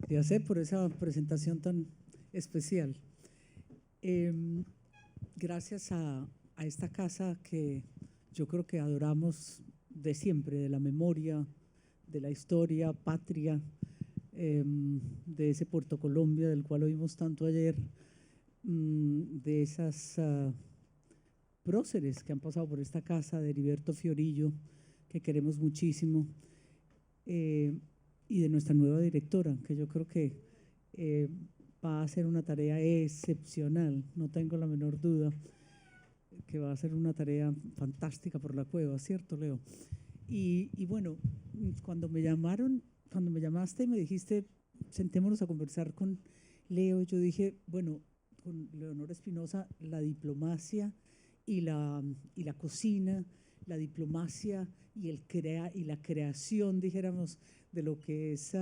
Ya sé, por esa presentación tan especial. Em, Gracias a esta casa que yo creo que adoramos de siempre, de la memoria, de la historia, patria, de ese Puerto Colombia del cual oímos tanto ayer, de esas próceres que han pasado por esta casa, de Heriberto Fiorillo, que queremos muchísimo, eh, y de nuestra nueva directora, que yo creo que eh, va a hacer una tarea excepcional, no tengo la menor duda que va a hacer una tarea fantástica por la cueva, ¿cierto, Leo? Y bueno, cuando me llamaron, cuando me llamaste y me dijiste, sentémonos a conversar con Leo, yo dije, bueno, con Leonora Espinosa, la diplomacia y la cocina, la diplomacia y la creación, dijéramos, de lo que es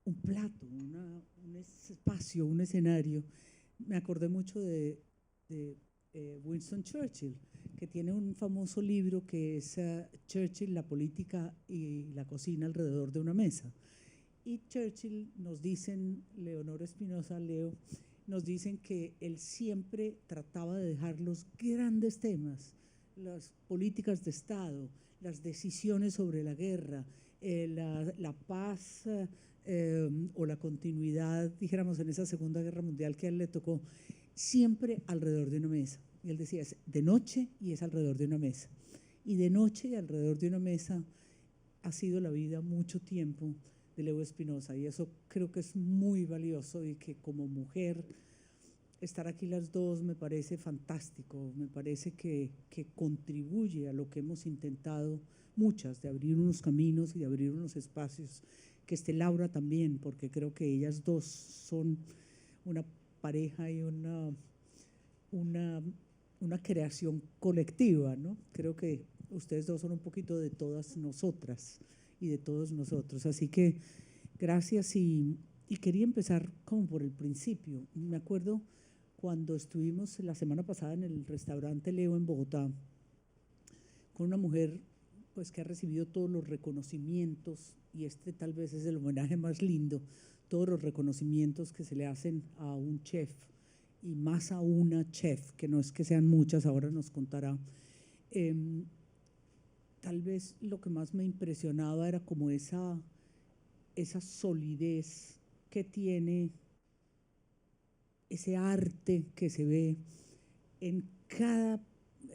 un plato, un espacio, un escenario. Me acordé mucho de Winston Churchill, que tiene un famoso libro que es Churchill, la política y la cocina alrededor de una mesa. Y Churchill nos dicen, Leonora Espinosa, Leo, nos dicen que él siempre trataba de dejar los grandes temas, las políticas de Estado, las decisiones sobre la guerra, la paz o la continuidad, dijéramos, en esa Segunda Guerra Mundial que a él le tocó, siempre alrededor de una mesa. Y él decía, es de noche y es alrededor de una mesa. Y de noche y alrededor de una mesa ha sido la vida mucho tiempo de Leo Espinosa, y eso creo que es muy valioso, y que como mujer estar aquí las dos me parece fantástico, me parece que contribuye a lo que hemos intentado muchas, de abrir unos caminos y de abrir unos espacios, que esté Laura también, porque creo que ellas dos son una pareja y una, una creación colectiva, ¿no? Creo que ustedes dos son un poquito de todas nosotras y de todos nosotros. Así que gracias, y quería empezar como por el principio. Me acuerdo cuando estuvimos la semana pasada en el restaurante Leo en Bogotá, con una mujer pues que ha recibido todos los reconocimientos, y este tal vez es el homenaje más lindo, todos los reconocimientos que se le hacen a un chef, y más a una chef, que no es que sean muchas, ahora nos contará. Tal vez lo que más me impresionaba era como esa solidez que tiene, ese arte que se ve en cada…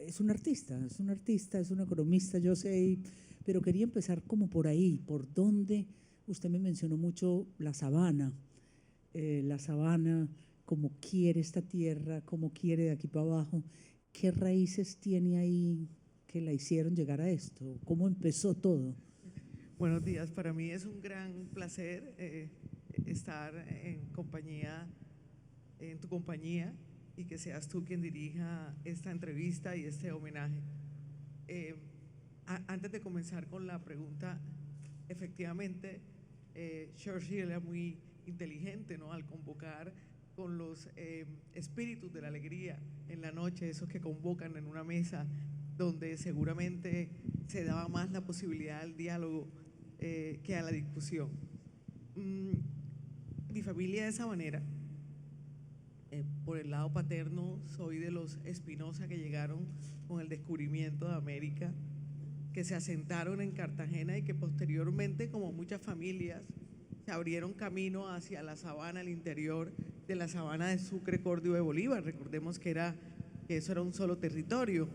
Es un artista, es un artista, es un economista, yo sé, pero quería empezar como por ahí, por donde usted me mencionó mucho la sabana, cómo quiere esta tierra, cómo quiere de aquí para abajo, qué raíces tiene ahí que la hicieron llegar a esto, cómo empezó todo. Buenos días, para mí es un gran placer estar en tu compañía, y que seas tú quien dirija esta entrevista y este homenaje. Eh, Antes de comenzar con la pregunta, efectivamente, Churchill era muy inteligente, ¿no? Al convocar con los espíritus de la alegría en la noche, esos que convocan en una mesa donde seguramente se daba más la posibilidad al diálogo que a la discusión. Mi familia de esa manera, por el lado paterno, soy de los Espinosa que llegaron con el descubrimiento de América, que se asentaron en Cartagena y que posteriormente, como muchas familias, se abrieron camino hacia la sabana, al interior de la sabana de Sucre, Córdoba y Bolívar. Recordemos que eso era un solo territorio.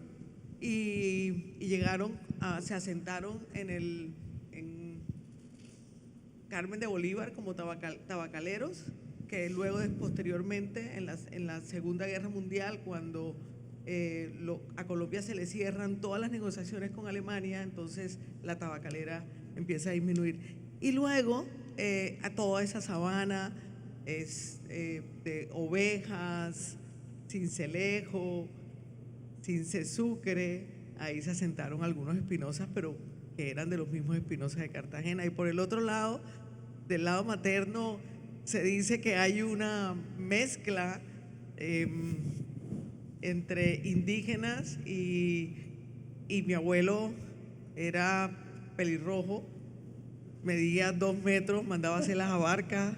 Y llegaron, se asentaron en Carmen de Bolívar como tabacaleros, que luego, posteriormente, en la Segunda Guerra Mundial, cuando a Colombia se le cierran todas las negociaciones con Alemania, entonces la tabacalera empieza a disminuir. Y luego a toda esa sabana de ovejas, cincelejo, Sucre, ahí se asentaron algunos Espinosas, pero que eran de los mismos Espinosas de Cartagena. Y por el otro lado, del lado materno, se dice que hay una mezcla entre indígenas, y mi abuelo era pelirrojo, medía 2 metros, mandaba a hacer las abarcas,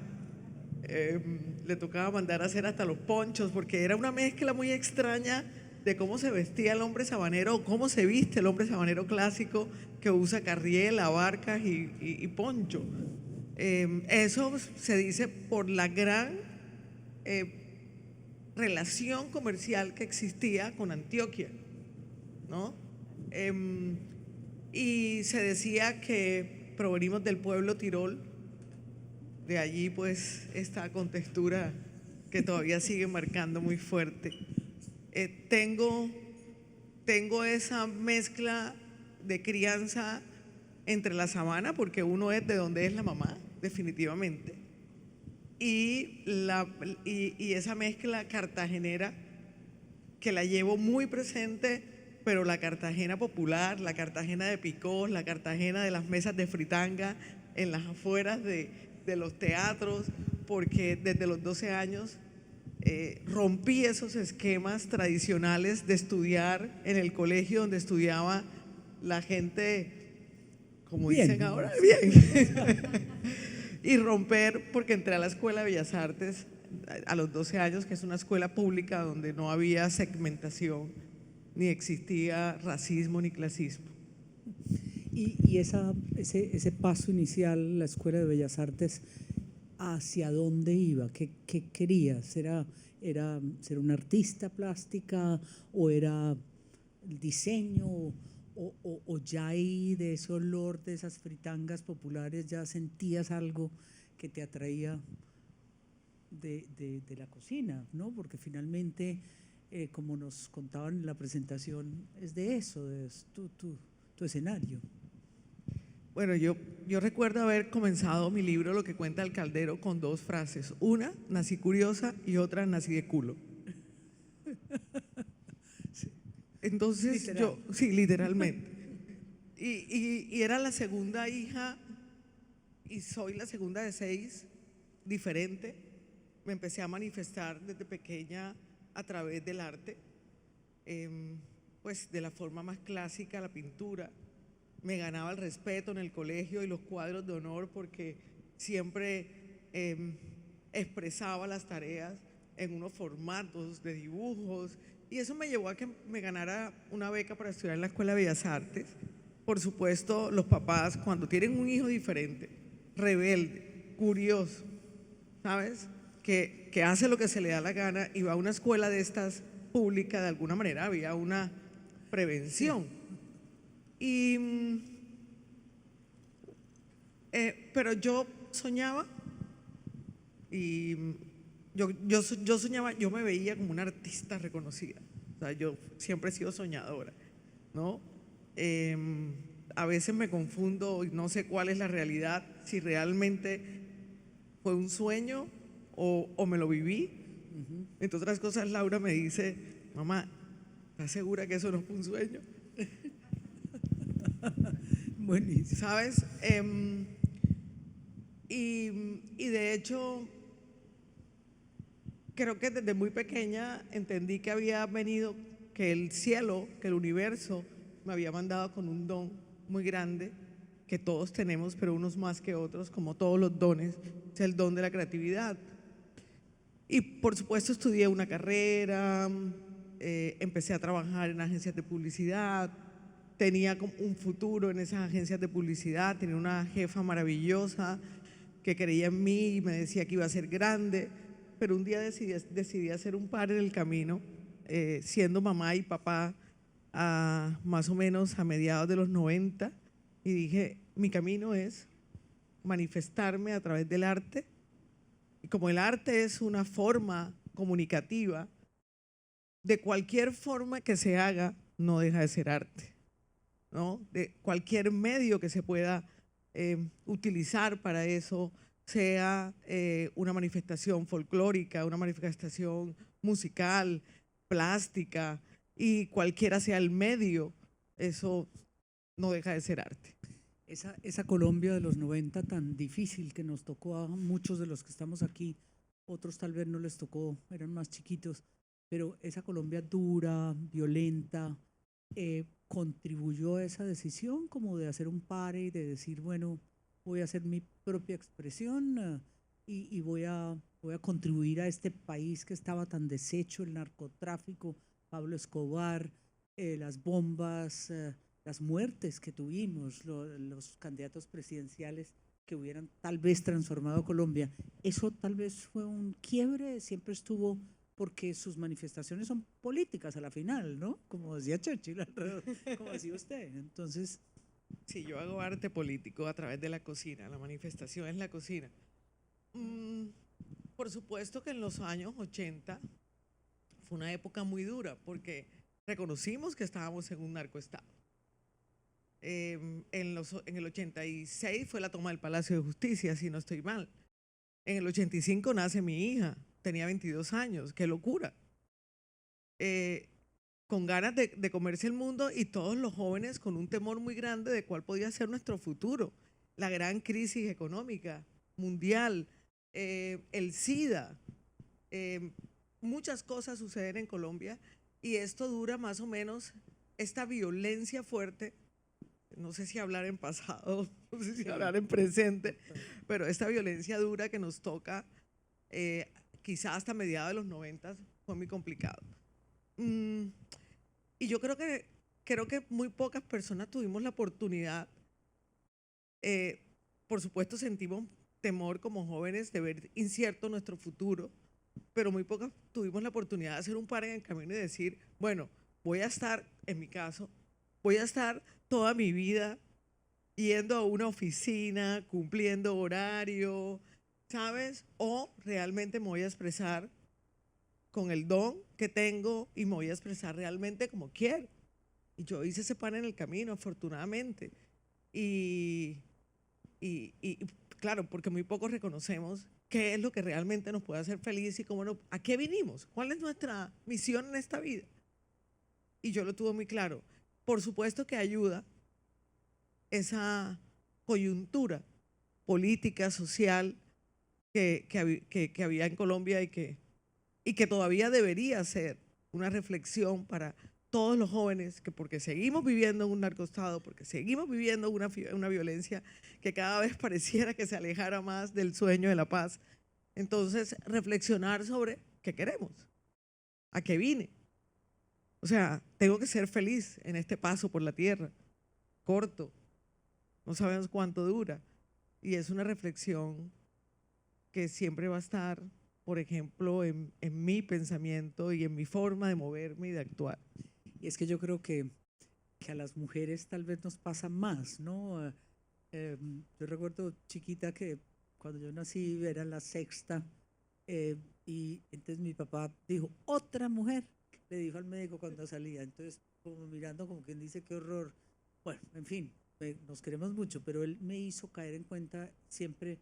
le tocaba mandar a hacer hasta los ponchos, porque era una mezcla muy extraña de cómo se vestía el hombre sabanero, o cómo se viste el hombre sabanero clásico que usa carriel, abarcas y poncho. Eso se dice por la gran relación comercial que existía con Antioquia, ¿no? Y se decía que provenimos del pueblo Tirol, de allí pues esta contextura que todavía sigue marcando muy fuerte. Tengo esa mezcla de crianza entre la sabana, porque uno es de donde es la mamá, definitivamente, y esa mezcla cartagenera que la llevo muy presente, pero la Cartagena popular, la Cartagena de Picós, la Cartagena de las mesas de fritanga en las afueras de los teatros, porque desde los 12 años rompí esos esquemas tradicionales de estudiar en el colegio donde estudiaba la gente, como Bien. dicen ahora, bien. Y romper, porque entré a la Escuela de Bellas Artes a los 12 años, que es una escuela pública donde no había segmentación, ni existía racismo ni clasismo. Y ese paso inicial, la Escuela de Bellas Artes, ¿hacia dónde iba? ¿Qué querías? ¿Era ser una artista plástica o era el diseño o ya ahí de ese olor de esas fritangas populares ya sentías algo que te atraía de la cocina, ¿no? Porque finalmente, como nos contaban en la presentación, es de eso, es tu escenario. Bueno, yo recuerdo haber comenzado mi libro, Lo que cuenta el caldero, con 2 frases. Una, nací curiosa, y otra, nací de culo. Entonces Literal. sí, literalmente. Y era la segunda hija, y soy la segunda de 6, diferente. Me empecé a manifestar desde pequeña a través del arte, pues de la forma más clásica, la pintura. Me ganaba el respeto en el colegio y los cuadros de honor porque siempre expresaba las tareas en unos formatos de dibujos, y eso me llevó a que me ganara una beca para estudiar en la Escuela de Bellas Artes. Por supuesto, los papás, cuando tienen un hijo diferente, rebelde, curioso, ¿sabes? Que hace lo que se le da la gana y va a una escuela de estas públicas, de alguna manera había una prevención. Pero yo soñaba y yo soñaba, yo me veía como una artista reconocida. O sea, yo siempre he sido soñadora, ¿no? A veces me confundo y no sé cuál es la realidad, si realmente fue un sueño o me lo viví. Entre otras cosas, Laura me dice, mamá, ¿estás segura que eso no fue un sueño? Buenísimo. ¿Sabes? Y de hecho, creo que desde muy pequeña entendí que había venido, que el cielo, que el universo me había mandado con un don muy grande, que todos tenemos, pero unos más que otros, como todos los dones, es el don de la creatividad. Y por supuesto estudié una carrera, empecé a trabajar en agencias de publicidad, tenía un futuro en esas agencias de publicidad, tenía una jefa maravillosa que creía en mí y me decía que iba a ser grande, pero un día decidí hacer un par en el camino, siendo mamá y papá más o menos a mediados de los 90, y dije, mi camino es manifestarme a través del arte, y como el arte es una forma comunicativa, de cualquier forma que se haga, no deja de ser arte, ¿no? De cualquier medio que se pueda utilizar para eso, sea una manifestación folclórica, una manifestación musical, plástica, y cualquiera sea el medio, eso no deja de ser arte. Esa Colombia de los 90 tan difícil que nos tocó a muchos de los que estamos aquí, otros tal vez no les tocó, eran más chiquitos, pero esa Colombia dura, violenta, contribuyó a esa decisión como de hacer un pare y de decir, bueno, voy a hacer mi propia expresión y voy a contribuir a este país que estaba tan deshecho, el narcotráfico, Pablo Escobar, las bombas, las muertes que tuvimos, los candidatos presidenciales que hubieran tal vez transformado Colombia. Eso tal vez fue un quiebre, siempre estuvo porque sus manifestaciones son políticas a la final, ¿no? Como decía Churchill, como decía usted. Entonces, Sí, yo hago arte político a través de la cocina, la manifestación es la cocina. Mm, por supuesto que en los años 80 fue una época muy dura porque reconocimos que estábamos en un narcoestado. En el 86 fue la toma del Palacio de Justicia, si no estoy mal. En el 85 nace mi hija, tenía 22 años, qué locura. Eh, con ganas de comerse el mundo y todos los jóvenes con un temor muy grande de cuál podía ser nuestro futuro. La gran crisis económica mundial, el SIDA, eh, muchas cosas suceden en Colombia y esto dura más o menos, esta violencia fuerte, no sé si hablar en pasado, no sé si hablar en presente, pero esta violencia dura que nos toca quizá hasta mediados de los 90 fue muy complicado. Y yo creo que muy pocas personas tuvimos la oportunidad, por supuesto sentimos temor como jóvenes de ver incierto nuestro futuro, pero muy pocas tuvimos la oportunidad de hacer un par en el camino y decir, bueno, voy a estar, en mi caso, voy a estar toda mi vida yendo a una oficina, cumpliendo horario, ¿sabes? O realmente me voy a expresar con el don que tengo y me voy a expresar realmente como quiero. Y yo hice ese pan en el camino, afortunadamente. Y, y claro, porque muy pocos reconocemos qué es lo que realmente nos puede hacer felices y cómo a qué vinimos, cuál es nuestra misión en esta vida. Y yo lo tuve muy claro. Por supuesto que ayuda esa coyuntura política, social que había en Colombia y que todavía debería ser una reflexión para todos los jóvenes, que porque seguimos viviendo en un narcoestado, porque seguimos viviendo una violencia que cada vez pareciera que se alejara más del sueño de la paz. Entonces, reflexionar sobre qué queremos, a qué vine. O sea, tengo que ser feliz en este paso por la tierra, corto, no sabemos cuánto dura. Y es una reflexión que siempre va a estar, por ejemplo, en mi pensamiento y en mi forma de moverme y de actuar. y es que yo creo que a las mujeres tal vez nos pasa más, ¿no? Yo recuerdo chiquita que cuando yo nací era la sexta y entonces mi papá dijo, otra mujer, le dijo al médico cuando salía, entonces como mirando como quien dice, qué horror. Bueno, en fin, nos queremos mucho, pero él me hizo caer en cuenta siempre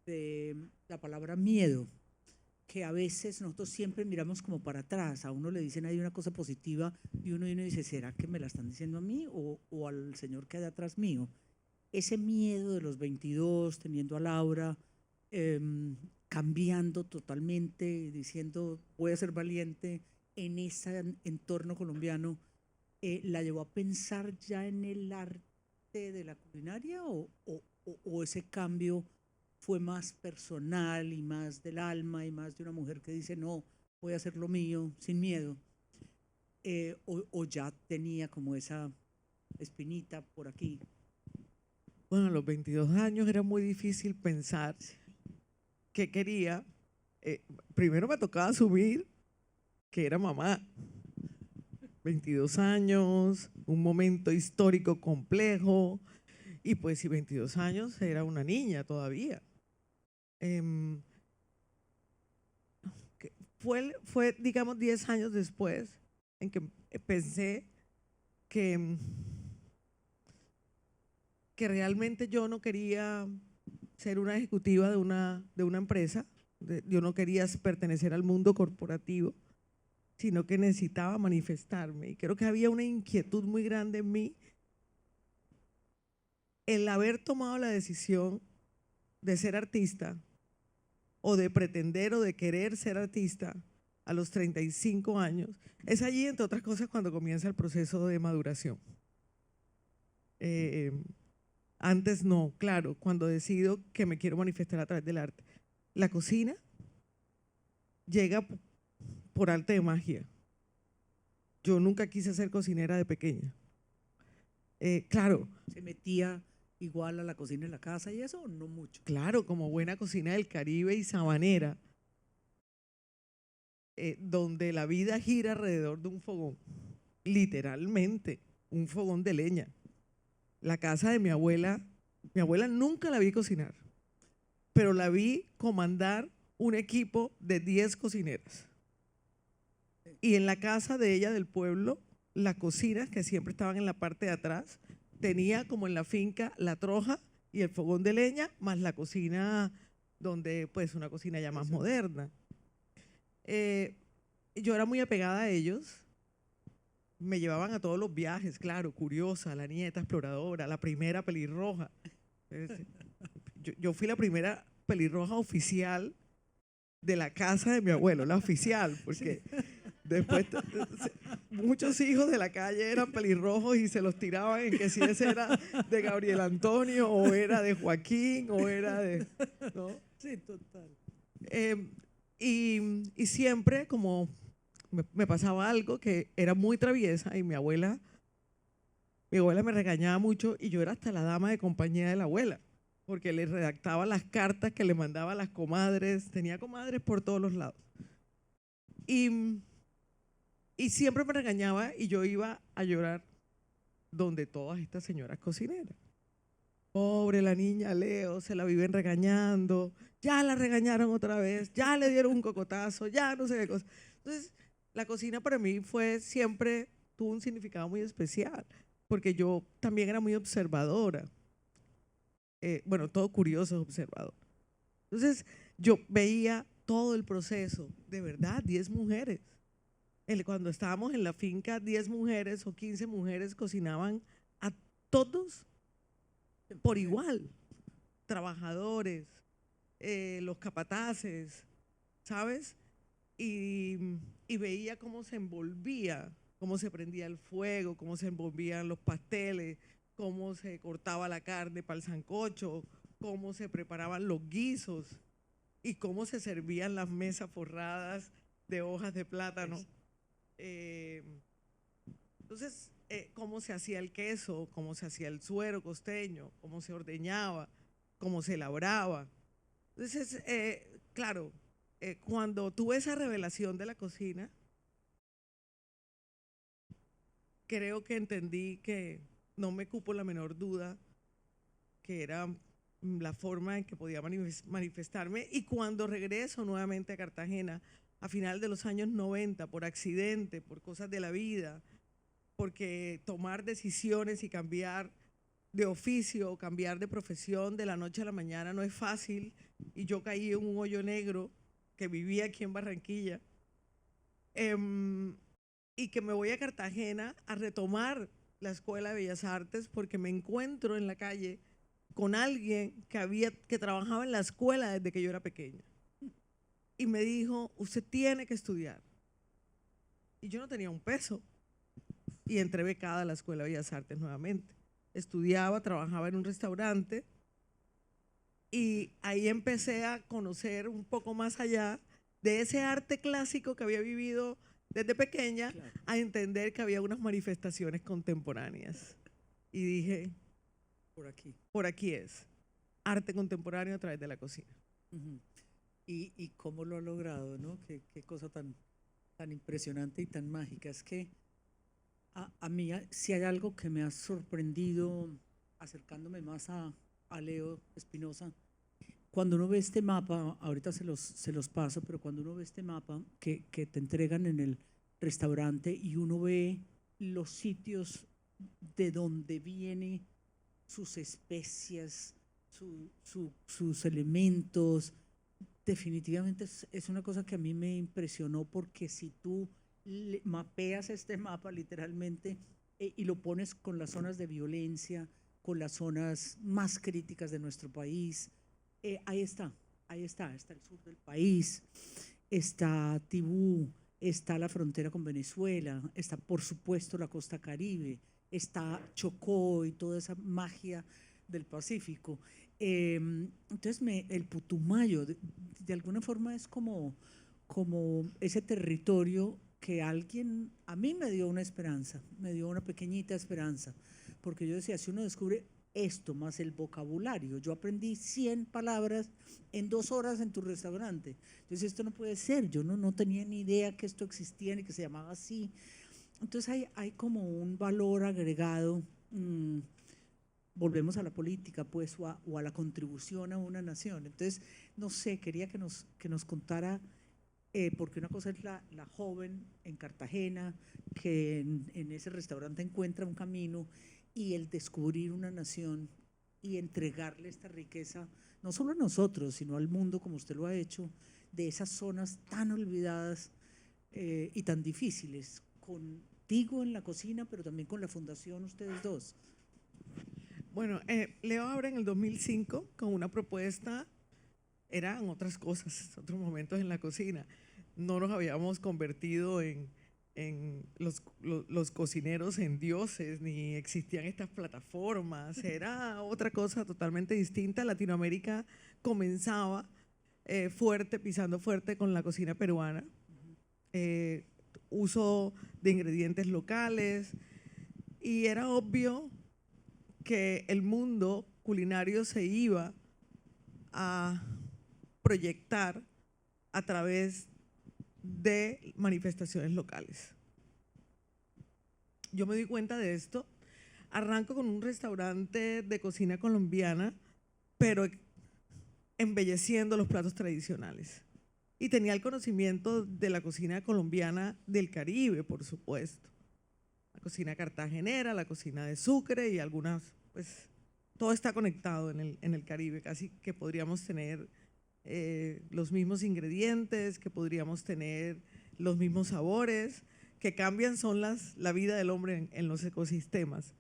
de la palabra miedo, que a veces nosotros siempre miramos como para atrás, a uno le dicen hay una cosa positiva y uno dice, ¿será que me la están diciendo a mí o al señor que hay atrás mío? Ese miedo de los 22, teniendo a Laura, eh, cambiando totalmente, diciendo voy a ser valiente en ese entorno colombiano, ¿la llevó a pensar ya en el arte de la culinaria o ese cambio fue más personal y más del alma y más de una mujer que dice no, voy a hacer lo mío sin miedo? O ya tenía como esa espinita por aquí. Bueno, a los 22 años era muy difícil pensar qué quería. Primero me tocaba asumir que era mamá. 22 años, un momento histórico complejo, y pues si 22 años era una niña todavía. Em, fue, digamos, 10 años después en que pensé que, que realmente yo no quería ser una ejecutiva de una empresa, yo no quería pertenecer al mundo corporativo, sino que necesitaba manifestarme. Y creo que había una inquietud muy grande en mí, el haber tomado la decisión de ser artista o de pretender o de querer ser artista a los 35 años, es allí, entre otras cosas, cuando comienza el proceso de maduración. Antes no, claro, cuando decido que me quiero manifestar a través del arte. La cocina llega por arte de magia. Yo nunca quise ser cocinera de pequeña. Claro, ¿Se metía igual a la cocina en la casa y eso o no mucho? claro, como buena cocina del Caribe y sabanera, donde la vida gira alrededor de un fogón, literalmente, un fogón de leña. La casa de mi abuela nunca la vi cocinar, pero la vi comandar un equipo de 10 cocineras. Y en la casa de ella del pueblo, las cocinas que siempre estaban en la parte de atrás, tenía como en la finca la troja y el fogón de leña, más la cocina donde pues una cocina ya más moderna. Yo era muy apegada a ellos, me llevaban a todos los viajes, claro, curiosa, la nieta exploradora, la primera pelirroja. Yo fui la primera pelirroja oficial de la casa de mi abuelo, la oficial, porque después muchos hijos de la calle eran pelirrojos y se los tiraban en que si ese era de Gabriel Antonio o era de Joaquín o era de... ¿no? Sí, total. Y siempre como me pasaba algo que era muy traviesa y mi abuela me regañaba mucho y yo era hasta la dama de compañía de la abuela, porque le redactaba las cartas que le mandaba a las comadres, tenía comadres por todos los lados. Y siempre me regañaba y yo iba a llorar donde todas estas señoras cocineras. Pobre la niña Leo, se la viven regañando, ya la regañaron otra vez, ya le dieron un cocotazo, ya no sé qué cosa. Entonces, la cocina para mí siempre tuvo un significado muy especial, porque yo también era muy observadora. Bueno, todo curioso es observador. Entonces, yo veía todo el proceso, de verdad, 10 mujeres. Cuando estábamos en la finca, 10 mujeres o 15 mujeres cocinaban a todos por igual. Trabajadores, los capataces, ¿sabes? Y veía cómo se envolvía, cómo se prendía el fuego, cómo se envolvían los pasteles, cómo se cortaba la carne para el sancocho, cómo se preparaban los guisos y cómo se servían las mesas forradas de hojas de plátano. Entonces, cómo se hacía el queso, cómo se hacía el suero costeño, cómo se ordeñaba, cómo se labraba. Entonces, claro, cuando tuve esa revelación de la cocina, creo que entendí que no me cupo la menor duda que era la forma en que podía manifestarme. Y cuando regreso nuevamente a Cartagena, a final de los años 90, por accidente, por cosas de la vida, porque tomar decisiones y cambiar de oficio o cambiar de profesión de la noche a la mañana no es fácil, y yo caí en un hoyo negro que vivía aquí en Barranquilla, y que me voy a Cartagena a retomar la Escuela de Bellas Artes porque me encuentro en la calle con alguien que trabajaba en la escuela desde que yo era pequeña. Y me dijo, usted tiene que estudiar. Y yo no tenía un peso. Y entré becada a la Escuela de Bellas Artes nuevamente. Estudiaba, trabajaba en un restaurante y ahí empecé a conocer un poco más allá de ese arte clásico que había vivido desde pequeña, claro, a entender que había unas manifestaciones contemporáneas. Y dije, por aquí es, arte contemporáneo a través de la cocina. Uh-huh. ¿Y cómo lo ha logrado, no? Qué cosa tan impresionante y tan mágica. Es que a mí, si hay algo que me ha sorprendido acercándome más a Leo Espinosa, cuando uno ve este mapa, ahorita se los paso, pero cuando uno ve este mapa que te entregan en el restaurante y uno ve los sitios de donde vienen sus especias, sus elementos, definitivamente es una cosa que a mí me impresionó, porque si tú mapeas este mapa literalmente y lo pones con las zonas de violencia, con las zonas más críticas de nuestro país, ahí está el sur del país, está Tibú, está la frontera con Venezuela, está por supuesto la costa Caribe, está Chocó y toda esa magia del Pacífico. Entonces, el Putumayo, de alguna forma es como ese territorio que alguien, a mí me dio una esperanza, me dio una pequeñita esperanza, porque yo decía, si uno descubre esto más el vocabulario, yo aprendí 100 palabras en 2 horas en tu restaurante, entonces esto no puede ser, yo no tenía ni idea que esto existía ni que se llamaba así, entonces hay como un valor agregado, volvemos a la política pues o a la contribución a una nación, entonces no sé, quería que nos contara porque una cosa es la joven en Cartagena, que en ese restaurante encuentra un camino, y el descubrir una nación y entregarle esta riqueza, no solo a nosotros, sino al mundo, como usted lo ha hecho, de esas zonas tan olvidadas y tan difíciles, contigo en la cocina, pero también con la fundación, ustedes dos. Bueno, Leo abre en el 2005 con una propuesta, eran otras cosas, otros momentos en la cocina. No nos habíamos convertido en los cocineros en dioses, ni existían estas plataformas, era otra cosa totalmente distinta. Latinoamérica comenzaba fuerte, pisando fuerte con la cocina peruana, uso de ingredientes locales, y era obvio que el mundo culinario se iba a proyectar a través de manifestaciones locales. Yo me di cuenta de esto. Arranco con un restaurante de cocina colombiana, pero embelleciendo los platos tradicionales. Y tenía el conocimiento de la cocina colombiana del Caribe, por supuesto. La cocina cartagenera, la cocina de Sucre y algunas, pues, todo está conectado en el Caribe, casi que podríamos tener los mismos ingredientes, que podríamos tener los mismos sabores, que cambian son la vida del hombre en los ecosistemas.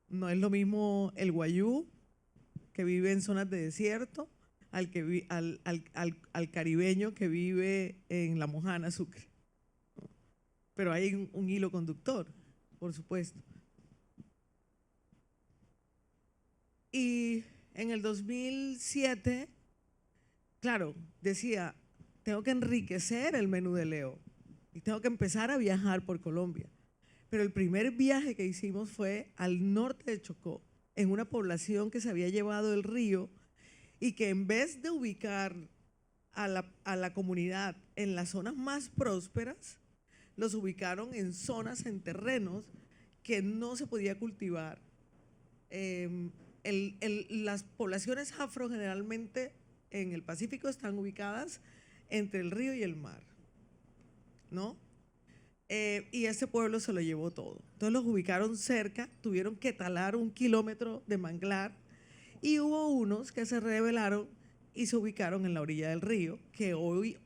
No es lo mismo el guayú, que vive en zonas de desierto, al caribeño que vive en La Mojana, Sucre. Pero hay un hilo conductor, por supuesto. Y en el 2007, claro, decía, tengo que enriquecer el menú de Leo y tengo que empezar a viajar por Colombia. Pero el primer viaje que hicimos fue al norte de Chocó, en una población que se había llevado el río y que en vez de ubicar a la comunidad en las zonas más prósperas, los ubicaron en zonas, en terrenos que no se podía cultivar. Las poblaciones afro generalmente en el Pacífico están ubicadas entre el río y el mar, ¿no? Y ese pueblo se lo llevó todo. Entonces los ubicaron cerca, tuvieron que talar 1 kilómetro de manglar y hubo unos que se rebelaron y se ubicaron en la orilla del río, que hoy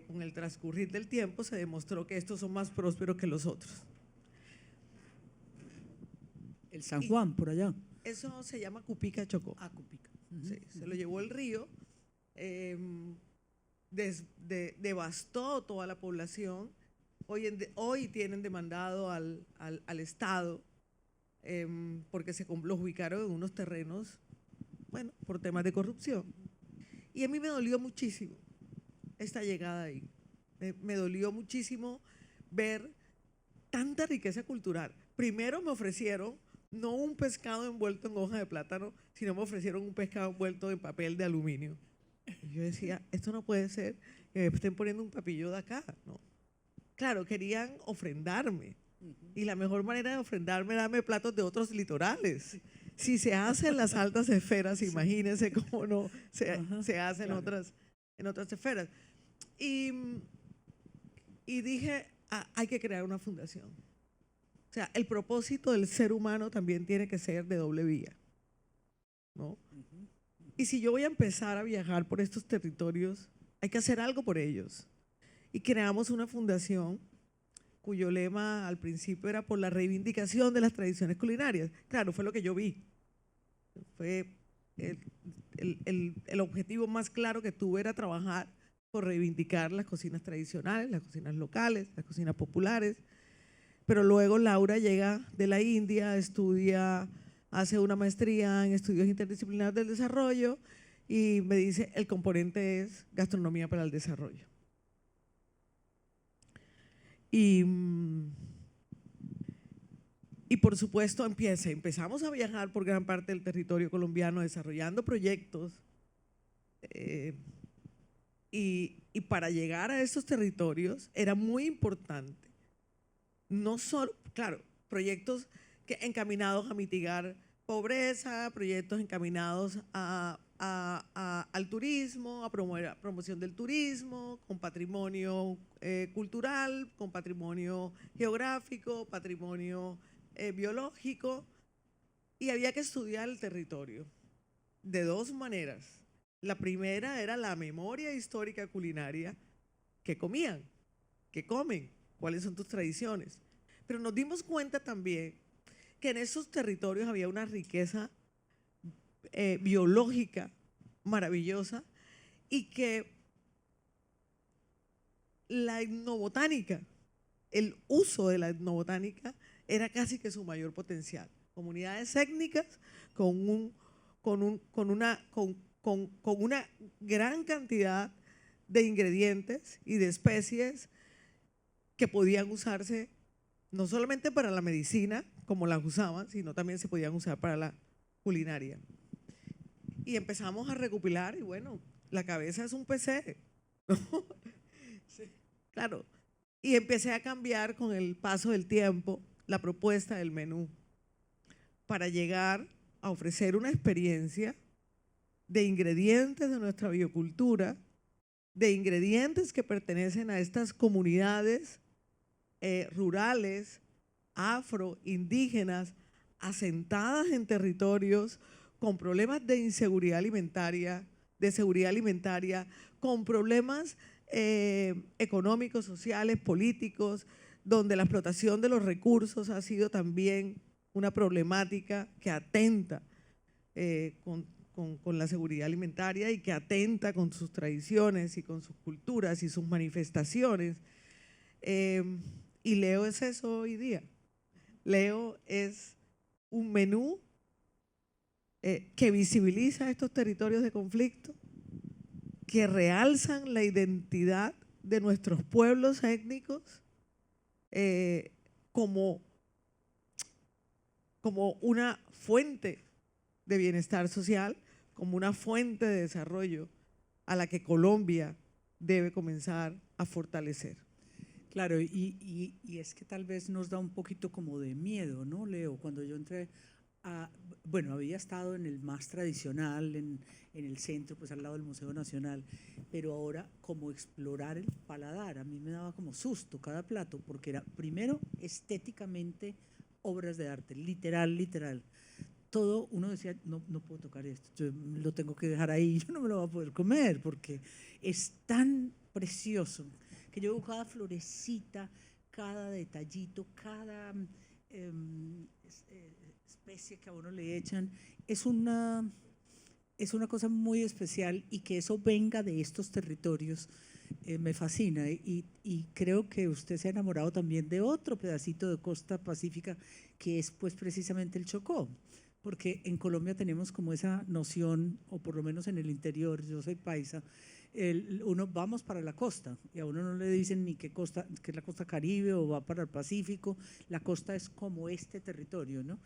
con el transcurrir del tiempo se demostró que estos son más prósperos que los otros. El San Juan, por allá. Eso se llama Cupica Chocó. Ah, Cupica. Sí, se lo llevó el río, devastó toda la población. Hoy tienen demandado al Estado porque los ubicaron en unos terrenos, bueno, por temas de corrupción. Y a mí me dolió muchísimo esta llegada ahí. Me dolió muchísimo ver tanta riqueza cultural. Primero me ofrecieron no un pescado envuelto en hoja de plátano, sino me ofrecieron un pescado envuelto en papel de aluminio. Y yo decía, esto no puede ser que me estén poniendo un papillo de acá, ¿no? Claro, querían ofrendarme. Y la mejor manera de ofrendarme era darme platos de otros litorales. Si se hace en las altas esferas, imagínense cómo no se hace en otras esferas. Y dije, hay que crear una fundación. O sea, el propósito del ser humano también tiene que ser de doble vía, ¿no? Y si yo voy a empezar a viajar por estos territorios, hay que hacer algo por ellos. Y creamos una fundación cuyo lema al principio era por la reivindicación de las tradiciones culinarias. Claro, fue lo que yo vi. Fue el objetivo más claro que tuve era trabajar por reivindicar las cocinas tradicionales, las cocinas locales, las cocinas populares. pero luego Laura llega de la India, hace una maestría en estudios interdisciplinarios del desarrollo y me dice, el componente es gastronomía para el desarrollo. Y por supuesto empezamos a viajar por gran parte del territorio colombiano desarrollando proyectos y para llegar a estos territorios era muy importante, no solo, claro, proyectos encaminados a mitigar pobreza, proyectos encaminados al turismo, a promover la promoción del turismo, con patrimonio cultural, con patrimonio geográfico, patrimonio biológico, y había que estudiar el territorio de dos maneras. La primera era la memoria histórica culinaria, que comían, que comen, cuáles son tus tradiciones. Pero nos dimos cuenta también que en esos territorios había una riqueza biológica maravillosa y que la etnobotánica, el uso de la etnobotánica era casi que su mayor potencial. Comunidades étnicas con una gran cantidad de ingredientes y de especies que podían usarse no solamente para la medicina, como las usaban, sino también se podían usar para la culinaria. Y empezamos a recopilar y bueno, la cabeza es un PC, ¿no? Sí, claro. Y empecé a cambiar con el paso del tiempo la propuesta del menú para llegar a ofrecer una experiencia de ingredientes de nuestra biocultura, de ingredientes que pertenecen a estas comunidades rurales, afro, indígenas, asentadas en territorios con problemas de inseguridad alimentaria, de seguridad alimentaria, con problemas económicos, sociales, políticos, donde la explotación de los recursos ha sido también una problemática que atenta con la seguridad alimentaria y que atenta con sus tradiciones y con sus culturas y sus manifestaciones. Y Leo es eso hoy día. Leo es un menú que visibiliza estos territorios de conflicto, que realzan la identidad de nuestros pueblos étnicos como una fuente de bienestar social, como una fuente de desarrollo a la que Colombia debe comenzar a fortalecer. Claro, y es que tal vez nos da un poquito como de miedo, ¿no, Leo? Cuando yo entré bueno, había estado en el más tradicional, en el centro, pues al lado del Museo Nacional, pero ahora como explorar el paladar, a mí me daba como susto cada plato, porque era primero estéticamente obras de arte, literal. Todo, uno decía, no puedo tocar esto, yo lo tengo que dejar ahí, yo no me lo voy a poder comer, porque es tan precioso, que yo veo cada florecita, cada detallito, cada especie que a uno le echan, es una cosa muy especial, y que eso venga de estos territorios me fascina, y creo que usted se ha enamorado también de otro pedacito de costa pacífica, que es pues precisamente el Chocó, porque en Colombia tenemos como esa noción, o por lo menos en el interior, yo soy paisa, uno vamos para la costa y a uno no le dicen ni qué costa, que es la costa Caribe o va para el Pacífico, la costa es como este territorio, ¿no?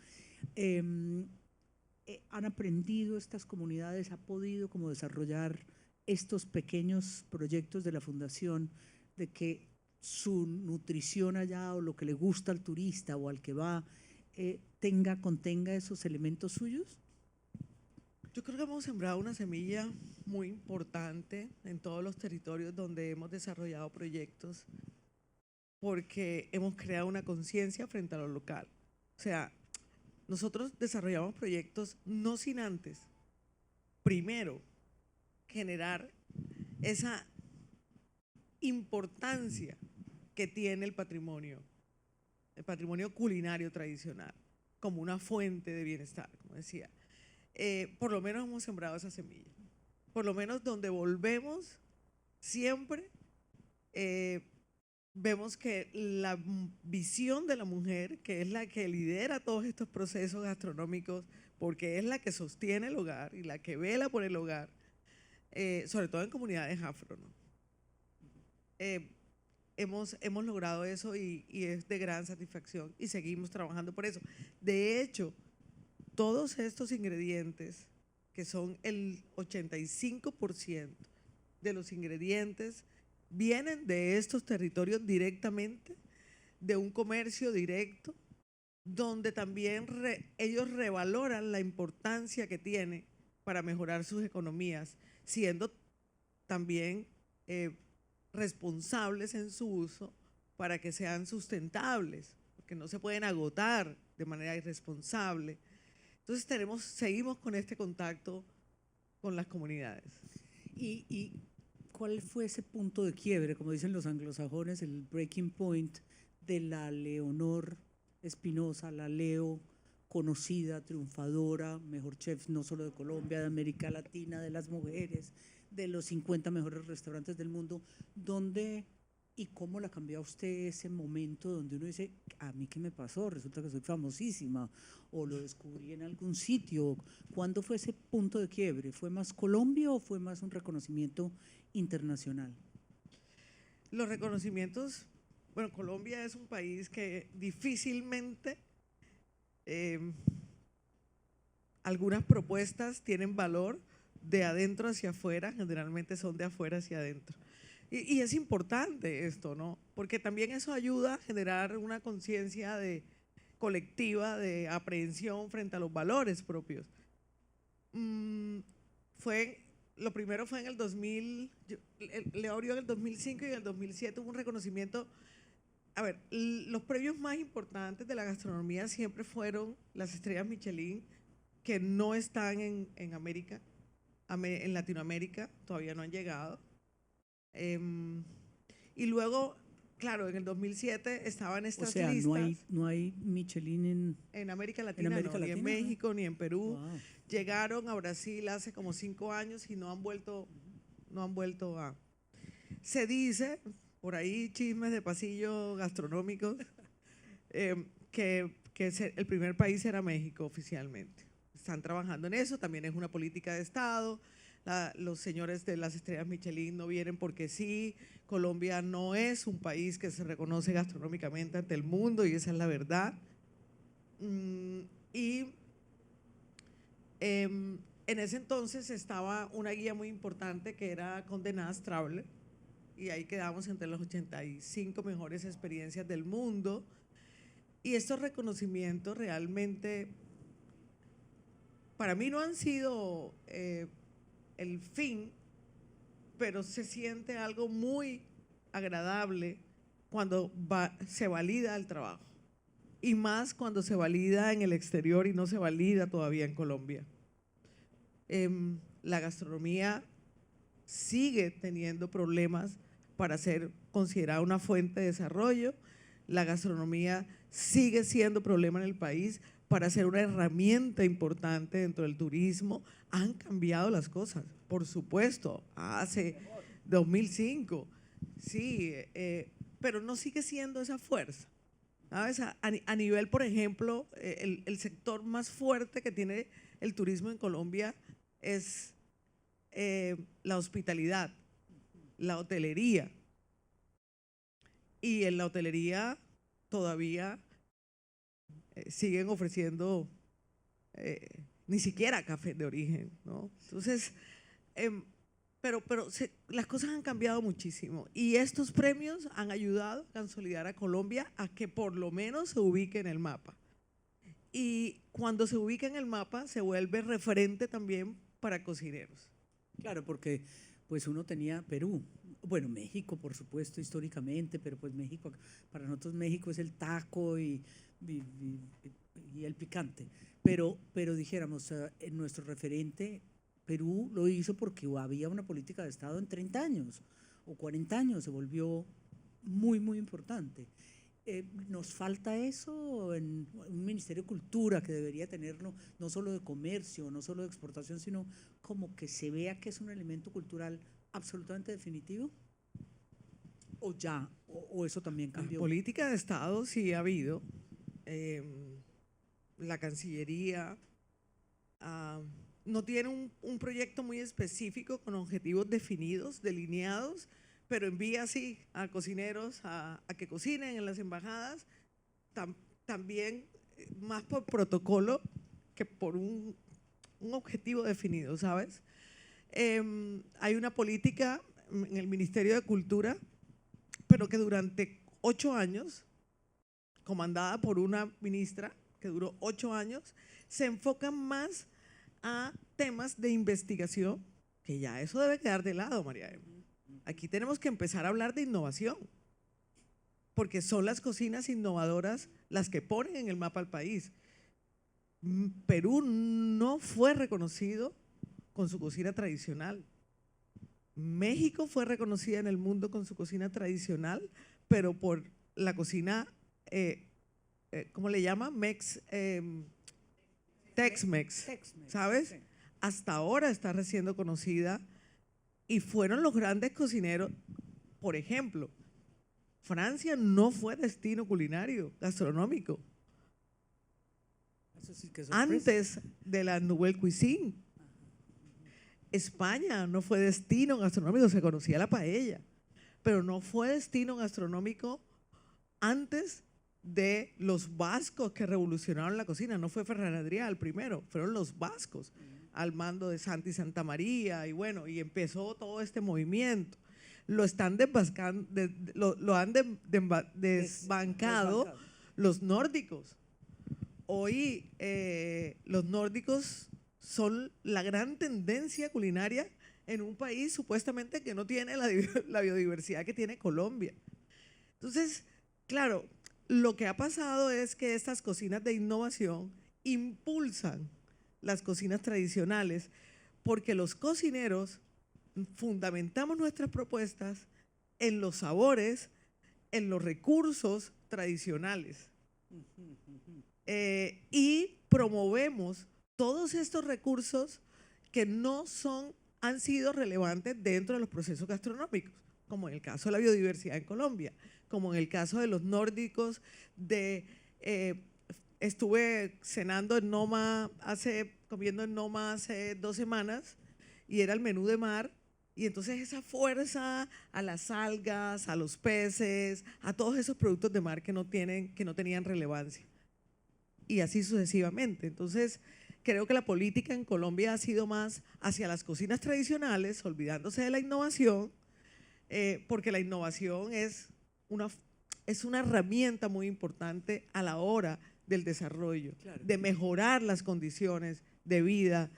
Han aprendido estas comunidades, ha podido como desarrollar estos pequeños proyectos de la fundación, de que su nutrición allá o lo que le gusta al turista o al que va contenga esos elementos suyos. Yo creo que hemos sembrado una semilla muy importante en todos los territorios donde hemos desarrollado proyectos, porque hemos creado una conciencia frente a lo local. O sea, nosotros desarrollamos proyectos no sin antes, primero, generar esa importancia que tiene el patrimonio culinario tradicional, como una fuente de bienestar, como decía. Por lo menos hemos sembrado esa semilla, por lo menos donde volvemos siempre vemos que la visión de la mujer, que es la que lidera todos estos procesos gastronómicos, porque es la que sostiene el hogar y la que vela por el hogar, sobre todo en comunidades afro, ¿no? Hemos logrado eso y es de gran satisfacción y seguimos trabajando por eso. De hecho, todos estos ingredientes, que son el 85% de los ingredientes, vienen de estos territorios directamente, de un comercio directo, donde también ellos revaloran la importancia que tiene para mejorar sus economías, siendo también responsables en su uso para que sean sustentables, porque no se pueden agotar de manera irresponsable. Entonces seguimos con este contacto con las comunidades. ¿Y cuál fue ese punto de quiebre, como dicen los anglosajones, el breaking point de la Leonor Espinosa, la Leo conocida, triunfadora, mejor chef no solo de Colombia, de América Latina, de las mujeres, de los 50 mejores restaurantes del mundo? ¿Dónde y cómo la cambió a usted ese momento donde uno dice, a mí qué me pasó? Resulta que soy famosísima, o lo descubrí en algún sitio. ¿Cuándo fue ese punto de quiebre? ¿Fue más Colombia o fue más un reconocimiento internacional? Los reconocimientos, bueno, Colombia es un país que difícilmente algunas propuestas tienen valor de adentro hacia afuera, generalmente son de afuera hacia adentro. Y es importante esto, ¿no? Porque también eso ayuda a generar una conciencia colectiva de aprehensión frente a los valores propios. Lo primero fue en el 2000, le abrió en el 2005 y en el 2007 hubo un reconocimiento. A ver, los premios más importantes de la gastronomía siempre fueron las estrellas Michelin, que no están en América, en Latinoamérica, todavía no han llegado. Y luego, claro, en el 2007 estaban estas listas. O sea, no hay Michelin en América Latina, ni en México, ni en Perú. Wow. Llegaron a Brasil hace como 5 años y no han vuelto a… Se dice, por ahí chismes de pasillo gastronómicos, que el primer país era México oficialmente. Están trabajando en eso, también es una política de Estado. Los señores de las estrellas Michelin no vienen porque sí. Colombia no es un país que se reconoce gastronómicamente ante el mundo y esa es la verdad. En ese entonces estaba una guía muy importante que era Condé Nast Traveler y ahí quedamos entre las 85 mejores experiencias del mundo. Y estos reconocimientos realmente para mí no han sido el fin, pero se siente algo muy agradable cuando se valida el trabajo. Y más cuando se valida en el exterior y no se valida todavía en Colombia. La gastronomía sigue teniendo problemas para ser considerada una fuente de desarrollo. La gastronomía sigue siendo problema en el país para ser una herramienta importante dentro del turismo. Han cambiado las cosas, por supuesto, hace 2005, sí, pero no sigue siendo esa fuerza. ¿Sabes? A nivel, por ejemplo, el sector más fuerte que tiene el turismo en Colombia es la hospitalidad, la hotelería. Y en la hotelería todavía siguen ofreciendo ni siquiera café de origen, ¿no? Entonces, las cosas han cambiado muchísimo y estos premios han ayudado a consolidar a Colombia a que por lo menos se ubique en el mapa. Y cuando se ubica en el mapa se vuelve referente también para cocineros. Claro, porque pues uno tenía Perú, bueno, México por supuesto históricamente, pero pues México, para nosotros México es el taco y el picante, pero dijéramos, en nuestro referente Perú lo hizo porque había una política de Estado en 30 años o 40 años, se volvió muy, muy importante. ¿Nos falta eso en un Ministerio de Cultura que debería tenerlo, no solo de comercio, no solo de exportación, sino como que se vea que es un elemento cultural absolutamente definitivo? o eso también cambió? Política de Estado sí ha habido. La Cancillería no tiene un proyecto muy específico con objetivos definidos, delineados, pero envía sí a cocineros a que cocinen en las embajadas, también más por protocolo que por un objetivo definido, ¿sabes? Hay una política en el Ministerio de Cultura, pero que durante 8 años, comandada por una ministra que duró 8 años, se enfoca más a temas de investigación, que ya eso debe quedar de lado, María Emma. Aquí tenemos que empezar a hablar de innovación, porque son las cocinas innovadoras las que ponen en el mapa al país. Perú no fue reconocido con su cocina tradicional. México fue reconocida en el mundo con su cocina tradicional, pero por la cocina, ¿cómo le llama? Tex-Mex, ¿sabes? Sí. Hasta ahora está siendo conocida y fueron los grandes cocineros. Por ejemplo, Francia no fue destino culinario, gastronómico, Eso sí que es sorpresa. antes de la Nouvelle Cuisine. España no fue destino gastronómico, se conocía la paella, pero no fue destino gastronómico antes de los vascos que revolucionaron la cocina. No fue Ferran Adrià el primero, fueron los vascos al mando de Santi Santamaría, y bueno, y empezó todo este movimiento. Lo están lo han desbancado los nórdicos. Hoy los nórdicos son la gran tendencia culinaria en un país supuestamente que no tiene la biodiversidad que tiene Colombia. Entonces, claro, lo que ha pasado es que estas cocinas de innovación impulsan las cocinas tradicionales, porque los cocineros fundamentamos nuestras propuestas en los sabores, en los recursos tradicionales, y promovemos todos estos recursos que no han sido relevantes dentro de los procesos gastronómicos, como en el caso de la biodiversidad en Colombia, como en el caso de los nórdicos. Estuve cenando en Noma, comiendo en Noma hace 2 semanas, y era el menú de mar, y entonces esa fuerza a las algas, a los peces, a todos esos productos de mar que no tenían relevancia, y así sucesivamente. Entonces, creo que la política en Colombia ha sido más hacia las cocinas tradicionales, olvidándose de la innovación, porque la innovación es una herramienta muy importante a la hora del desarrollo, claro, de mejorar las condiciones de vida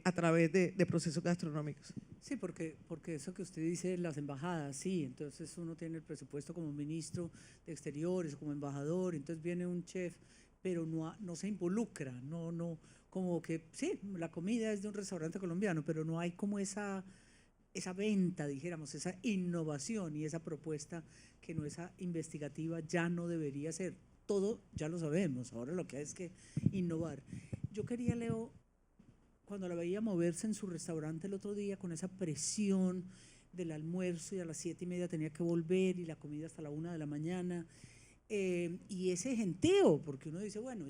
a través de procesos gastronómicos. Sí, porque eso que usted dice, las embajadas, sí, entonces uno tiene el presupuesto como ministro de Exteriores, como embajador, entonces viene un chef, pero no se involucra, no, como que sí, la comida es de un restaurante colombiano, pero no hay como esa venta, dijéramos, esa innovación y esa propuesta que no es investigativa, ya no debería ser. Todo ya lo sabemos, ahora lo que hay es que innovar. Yo quería, Leo, cuando la veía moverse en su restaurante el otro día con esa presión del almuerzo, y a las 7:30 tenía que volver, y la comida hasta la 1 de la mañana, y ese gentío, porque uno dice, bueno,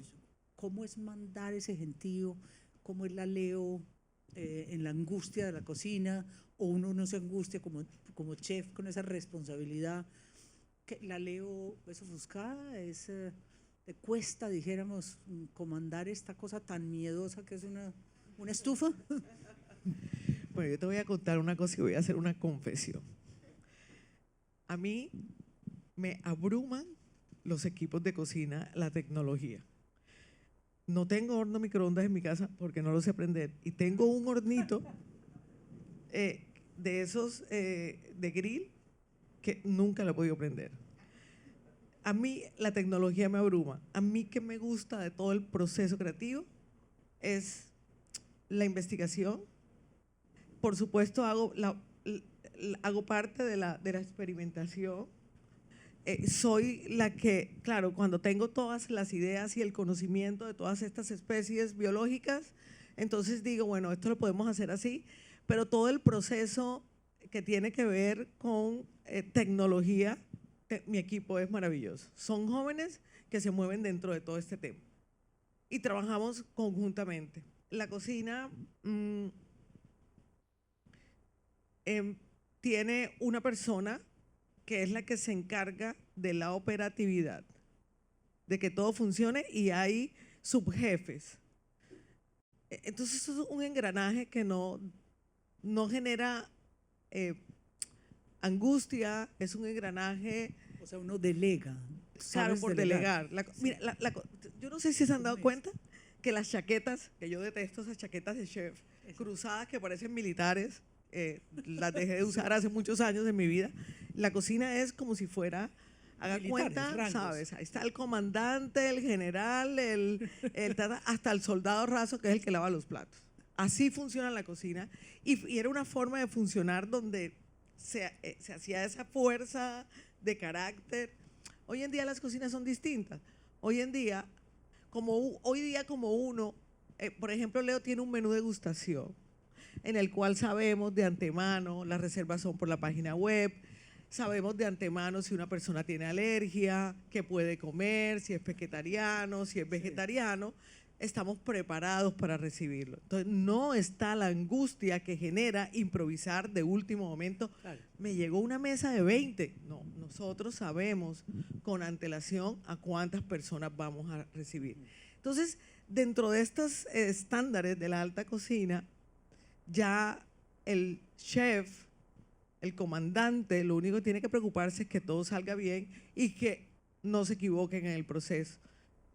¿cómo es mandar ese gentío? ¿Cómo es la Leo en la angustia de la cocina? O uno no se angustia como chef con esa responsabilidad. Que la Leo es ofuscada, le cuesta, dijéramos, comandar esta cosa tan miedosa que es una estufa. Bueno, yo te voy a contar una cosa y voy a hacer una confesión. A mí me abruman los equipos de cocina, la tecnología. No tengo horno microondas en mi casa porque no lo sé prender, y tengo un hornito de esos de grill que nunca lo he podido prender. A mí la tecnología me abruma. A mí que me gusta de todo el proceso creativo es la investigación. Por supuesto hago parte de la experimentación. Soy la que, claro, cuando tengo todas las ideas y el conocimiento de todas estas especies biológicas, entonces digo, bueno, esto lo podemos hacer así, pero todo el proceso que tiene que ver con tecnología, mi equipo es maravilloso. Son jóvenes que se mueven dentro de todo este tema y trabajamos conjuntamente. La cocina tiene una persona que es la que se encarga de la operatividad, de que todo funcione, y hay subjefes. Entonces eso es un engranaje que no genera angustia, es un engranaje. O sea, uno delega. Claro, sabes por delegar. delegar. Sí. Mira, yo no sé si se han dado cuenta que las chaquetas, que yo detesto esas chaquetas de chef, cruzadas que parecen militares, las dejé de usar hace muchos años en mi vida. La cocina es como si fuera, haga Militares, cuenta, rangos. ¿sabes? Ahí está el comandante, el general, hasta el soldado raso, que es el que lava los platos. Así funciona la cocina, y era una forma de funcionar donde se hacía esa fuerza de carácter. Hoy en día las cocinas son distintas. Hoy día como uno, por ejemplo, Leo tiene un menú de degustación en el cual sabemos de antemano, las reservas son por la página web, sabemos de antemano si una persona tiene alergia, qué puede comer, si es vegetariano, si es vegetariano. Estamos preparados para recibirlo. Entonces, no está la angustia que genera improvisar de último momento. Claro. Me llegó una mesa de 20. No, nosotros sabemos con antelación a cuántas personas vamos a recibir. Entonces, dentro de estos estándares de la alta cocina, ya el chef, el comandante, lo único que tiene que preocuparse es que todo salga bien y que no se equivoquen en el proceso.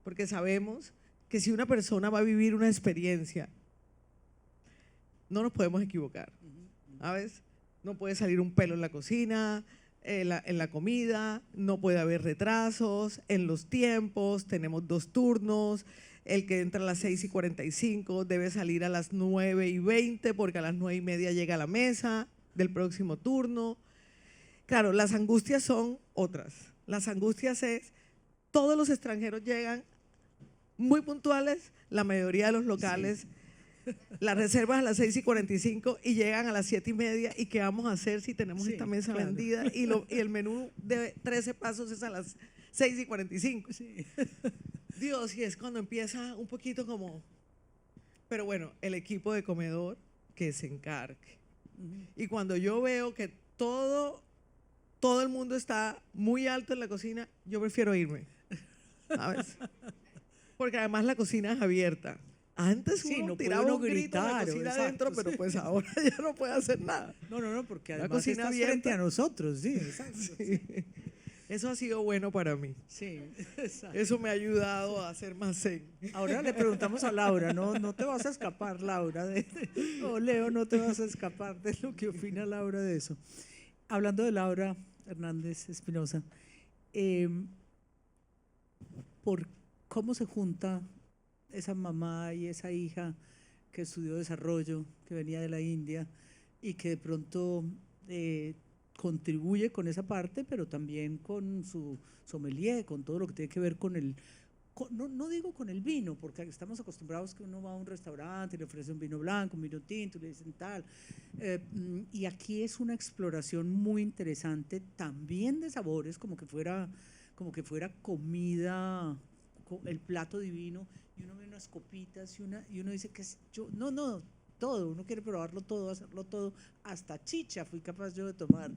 Porque sabemos que si una persona va a vivir una experiencia, no nos podemos equivocar, ¿sabes? No puede salir un pelo en la cocina, en la comida, no puede haber retrasos en los tiempos, tenemos 2 turnos, el que entra a las 6:45 debe salir a las 9:20 porque a las 9:30 llega a la mesa del próximo turno. Claro, las angustias son otras. Las angustias es, todos los extranjeros llegan muy puntuales, la mayoría de los locales, sí. Las reservas a las 6:45 y llegan a las 7:30. ¿Y qué vamos a hacer si tenemos esta mesa vendida? Y el menú de 13 pasos es a las 6:45. Sí. Dios, y es cuando empieza un poquito como… Pero bueno, el equipo de comedor que se encargue. Y cuando yo veo que todo el mundo está muy alto en la cocina, yo prefiero irme, ¿sabes? Porque además la cocina es abierta. Antes uno no tiraba un grito en la cocina adentro, pero pues ahora ya no puede hacer nada. No, porque además está frente a nosotros, sí, exacto. Sí. Eso ha sido bueno para mí. Sí, exacto. Eso me ha ayudado a hacer más zen. Ahora le preguntamos a Laura, no te vas a escapar, Laura, o Leo, no te vas a escapar de lo que opina Laura de eso. Hablando de Laura Hernández Espinosa, ¿por cómo se junta esa mamá y esa hija que estudió desarrollo, que venía de la India y que de pronto contribuye con esa parte, pero también con su sommelier, con todo lo que tiene que ver con el… No digo con el vino, porque estamos acostumbrados que uno va a un restaurante y le ofrece un vino blanco, un vino tinto, y le dicen tal. Y aquí es una exploración muy interesante, también de sabores, como que fuera comida, el plato divino, y uno ve unas copitas y uno dice que es todo, uno quiere probarlo todo, hacerlo todo, hasta chicha fui capaz yo de tomar,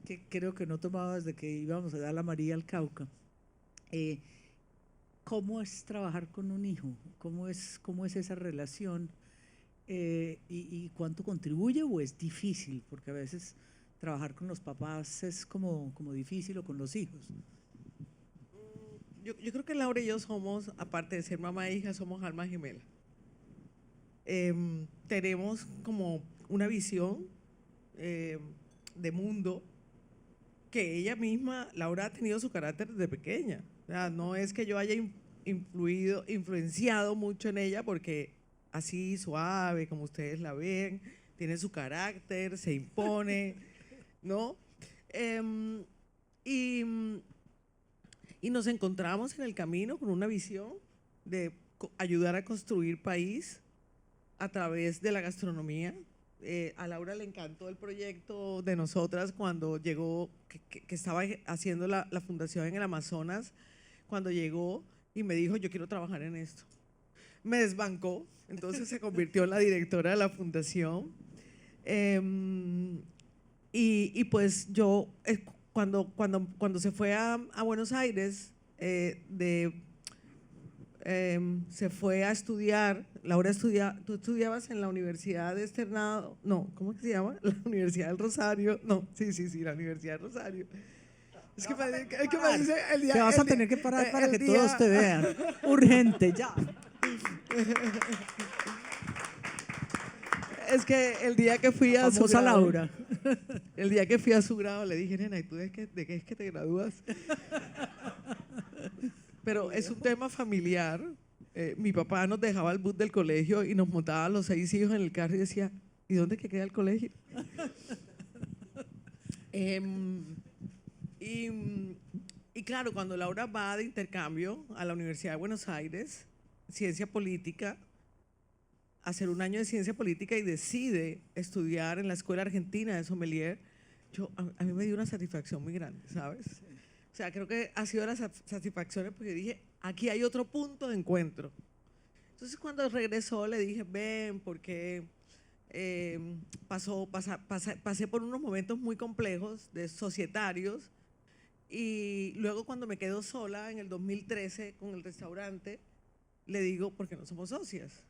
que creo que no tomaba desde que íbamos a dar la María al Cauca. ¿Cómo es trabajar con un hijo? ¿Cómo es esa relación? ¿Y cuánto contribuye o es difícil? Porque a veces trabajar con los papás es como difícil, o con los hijos. Yo creo que Laura y yo somos, aparte de ser mamá e hija, somos almas gemelas. Tenemos como una visión de mundo que ella misma, Laura, ha tenido su carácter desde pequeña. O sea, no es que yo haya influenciado mucho en ella, porque así suave, como ustedes la ven, tiene su carácter, se impone, ¿no? Y nos encontramos en el camino con una visión de ayudar a construir país a través de la gastronomía. a Laura le encantó el proyecto de nosotras cuando llegó, que estaba haciendo la fundación en el Amazonas, cuando llegó y me dijo, yo quiero trabajar en esto. Me desbancó, entonces se convirtió en la directora de la fundación. Pues yo, cuando se fue a Buenos Aires, se fue a estudiar. Laura tú estudiabas en la Universidad de Externado, no, ¿cómo se llama? La Universidad del Rosario, no, sí, la Universidad del Rosario. Es que me dice el día. Te vas a tener que parar para que todos te vean. Urgente, ya. Es que el día que fui a su grado, Laura. El día que fui a su grado le dije, nena, ¿y tú de qué es que te gradúas? Pero es un tema familiar. Mi papá nos dejaba el bus del colegio y nos montaba a los 6 hijos en el carro y decía, ¿y dónde que queda el colegio? Y claro, cuando Laura va de intercambio a la Universidad de Buenos Aires, ciencia política, hacer un año de ciencia política y decide estudiar en la Escuela Argentina de Sommelier, a mí me dio una satisfacción muy grande, ¿sabes? Sí. O sea, creo que ha sido de las satisfacciones porque dije, aquí hay otro punto de encuentro. Entonces, cuando regresó, le dije, ven, porque pasé por unos momentos muy complejos, societarios, y luego cuando me quedo sola en el 2013 con el restaurante, le digo, ¿por qué no somos socias?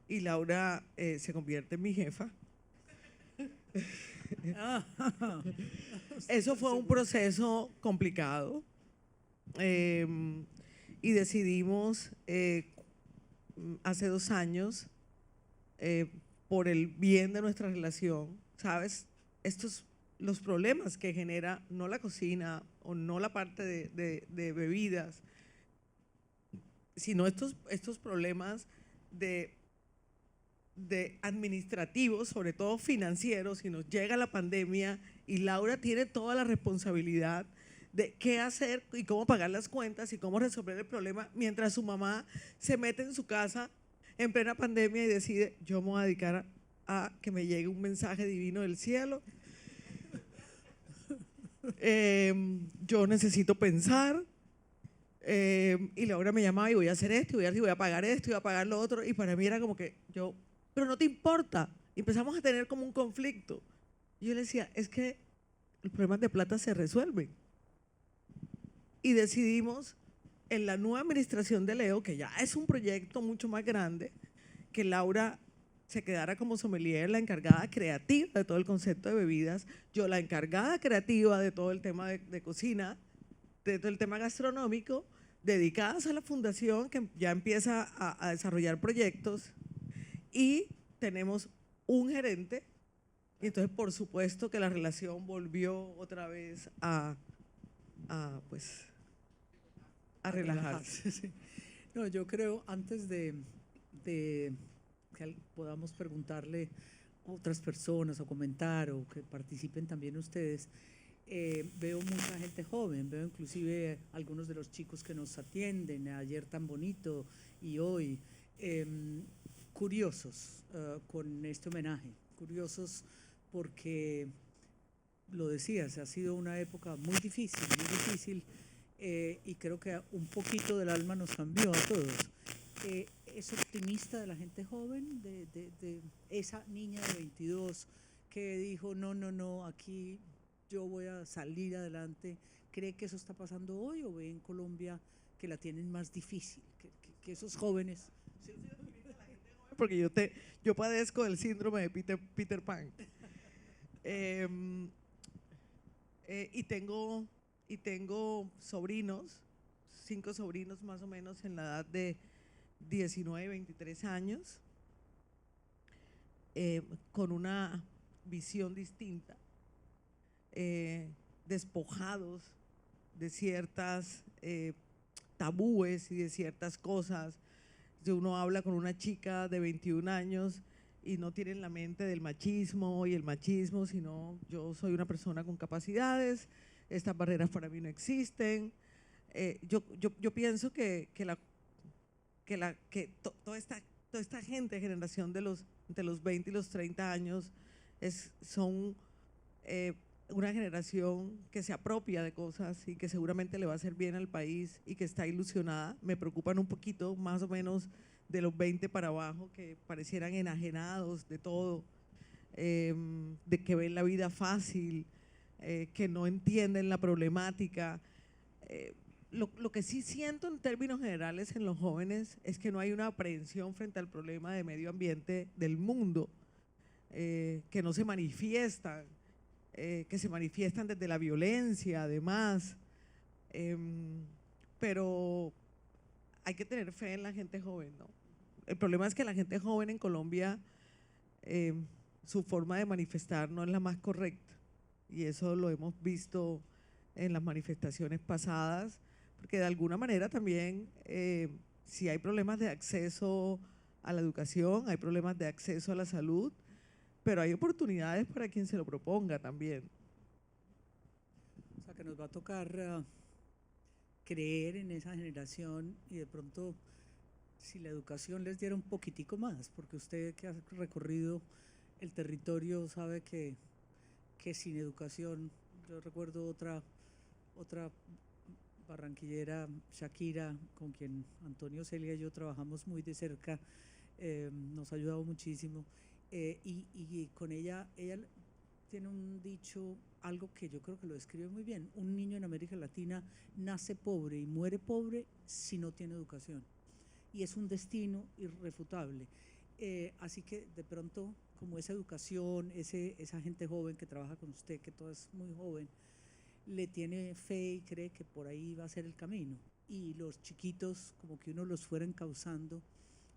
Y Laura se convierte en mi jefa. Eso fue un proceso complicado y decidimos hace 2 años, por el bien de nuestra relación, ¿sabes? Los problemas que genera no la cocina o no la parte de bebidas, sino estos problemas de administrativos, sobre todo financieros, y nos llega la pandemia y Laura tiene toda la responsabilidad de qué hacer y cómo pagar las cuentas y cómo resolver el problema, mientras su mamá se mete en su casa en plena pandemia y decide, yo me voy a dedicar a que me llegue un mensaje divino del cielo. Yo necesito pensar. Y Laura me llamaba y voy a hacer esto, y voy a pagar esto, y voy a pagar lo otro, y para mí era como que pero no te importa. Y empezamos a tener como un conflicto. Y yo le decía, es que los problemas de plata se resuelven. Y decidimos en la nueva administración de Leo, que ya es un proyecto mucho más grande, que Laura se quedara como sommelier, la encargada creativa de todo el concepto de bebidas, yo la encargada creativa de todo el tema de cocina, de todo el tema gastronómico, dedicadas a la fundación que ya empieza a desarrollar proyectos, y tenemos un gerente, y entonces por supuesto que la relación volvió otra vez a relajarse. Sí. No, yo creo, antes de que podamos preguntarle a otras personas o comentar o que participen también ustedes, veo mucha gente joven, veo inclusive algunos de los chicos que nos atienden ayer tan bonito y hoy, curiosos con este homenaje, curiosos porque, lo decías, ha sido una época muy difícil, y creo que un poquito del alma nos cambió a todos. ¿Es optimista de la gente joven, de esa niña de 22 que dijo, no, aquí yo voy a salir adelante? ¿Cree que eso está pasando hoy o ve en Colombia que la tienen más difícil, que esos jóvenes? Porque yo padezco del síndrome de Peter Pan. Y tengo sobrinos, 5 sobrinos más o menos en la edad de 19, 23 años, con una visión distinta, despojados de ciertas tabúes y de ciertas cosas. Uno habla con una chica de 21 años y no tiene en la mente del machismo y el machismo, sino yo soy una persona con capacidades, estas barreras para mí no existen. Yo pienso que toda esta toda esta gente, generación de los 20 y los 30 años, son una generación que se apropia de cosas y que seguramente le va a hacer bien al país y que está ilusionada. Me preocupan un poquito más o menos de los 20 para abajo, que parecieran enajenados de todo, de que ven la vida fácil, que no entienden la problemática. Lo que sí siento en términos generales en los jóvenes es que no hay una aprehensión frente al problema de medio ambiente del mundo, que no se manifiestan, que se manifiestan desde la violencia, además, pero hay que tener fe en la gente joven, ¿no? El problema es que la gente joven en Colombia, su forma de manifestar no es la más correcta, y eso lo hemos visto en las manifestaciones pasadas, porque de alguna manera también, si hay problemas de acceso a la educación, hay problemas de acceso a la salud, pero hay oportunidades para quien se lo proponga también. O sea, que nos va a tocar creer en esa generación y de pronto, si la educación les diera un poquitico más, porque usted que ha recorrido el territorio sabe que sin educación, yo recuerdo otra barranquillera, Shakira, con quien Antonio Celia y yo trabajamos muy de cerca, nos ha ayudado muchísimo, y con ella tiene un dicho, algo que yo creo que lo describe muy bien: un niño en América Latina nace pobre y muere pobre si no tiene educación, y es un destino irrefutable. Así que de pronto, como esa educación, esa gente joven que trabaja con usted, que toda es muy joven, le tiene fe y cree que por ahí va a ser el camino, y los chiquitos como que uno los fuera encauzando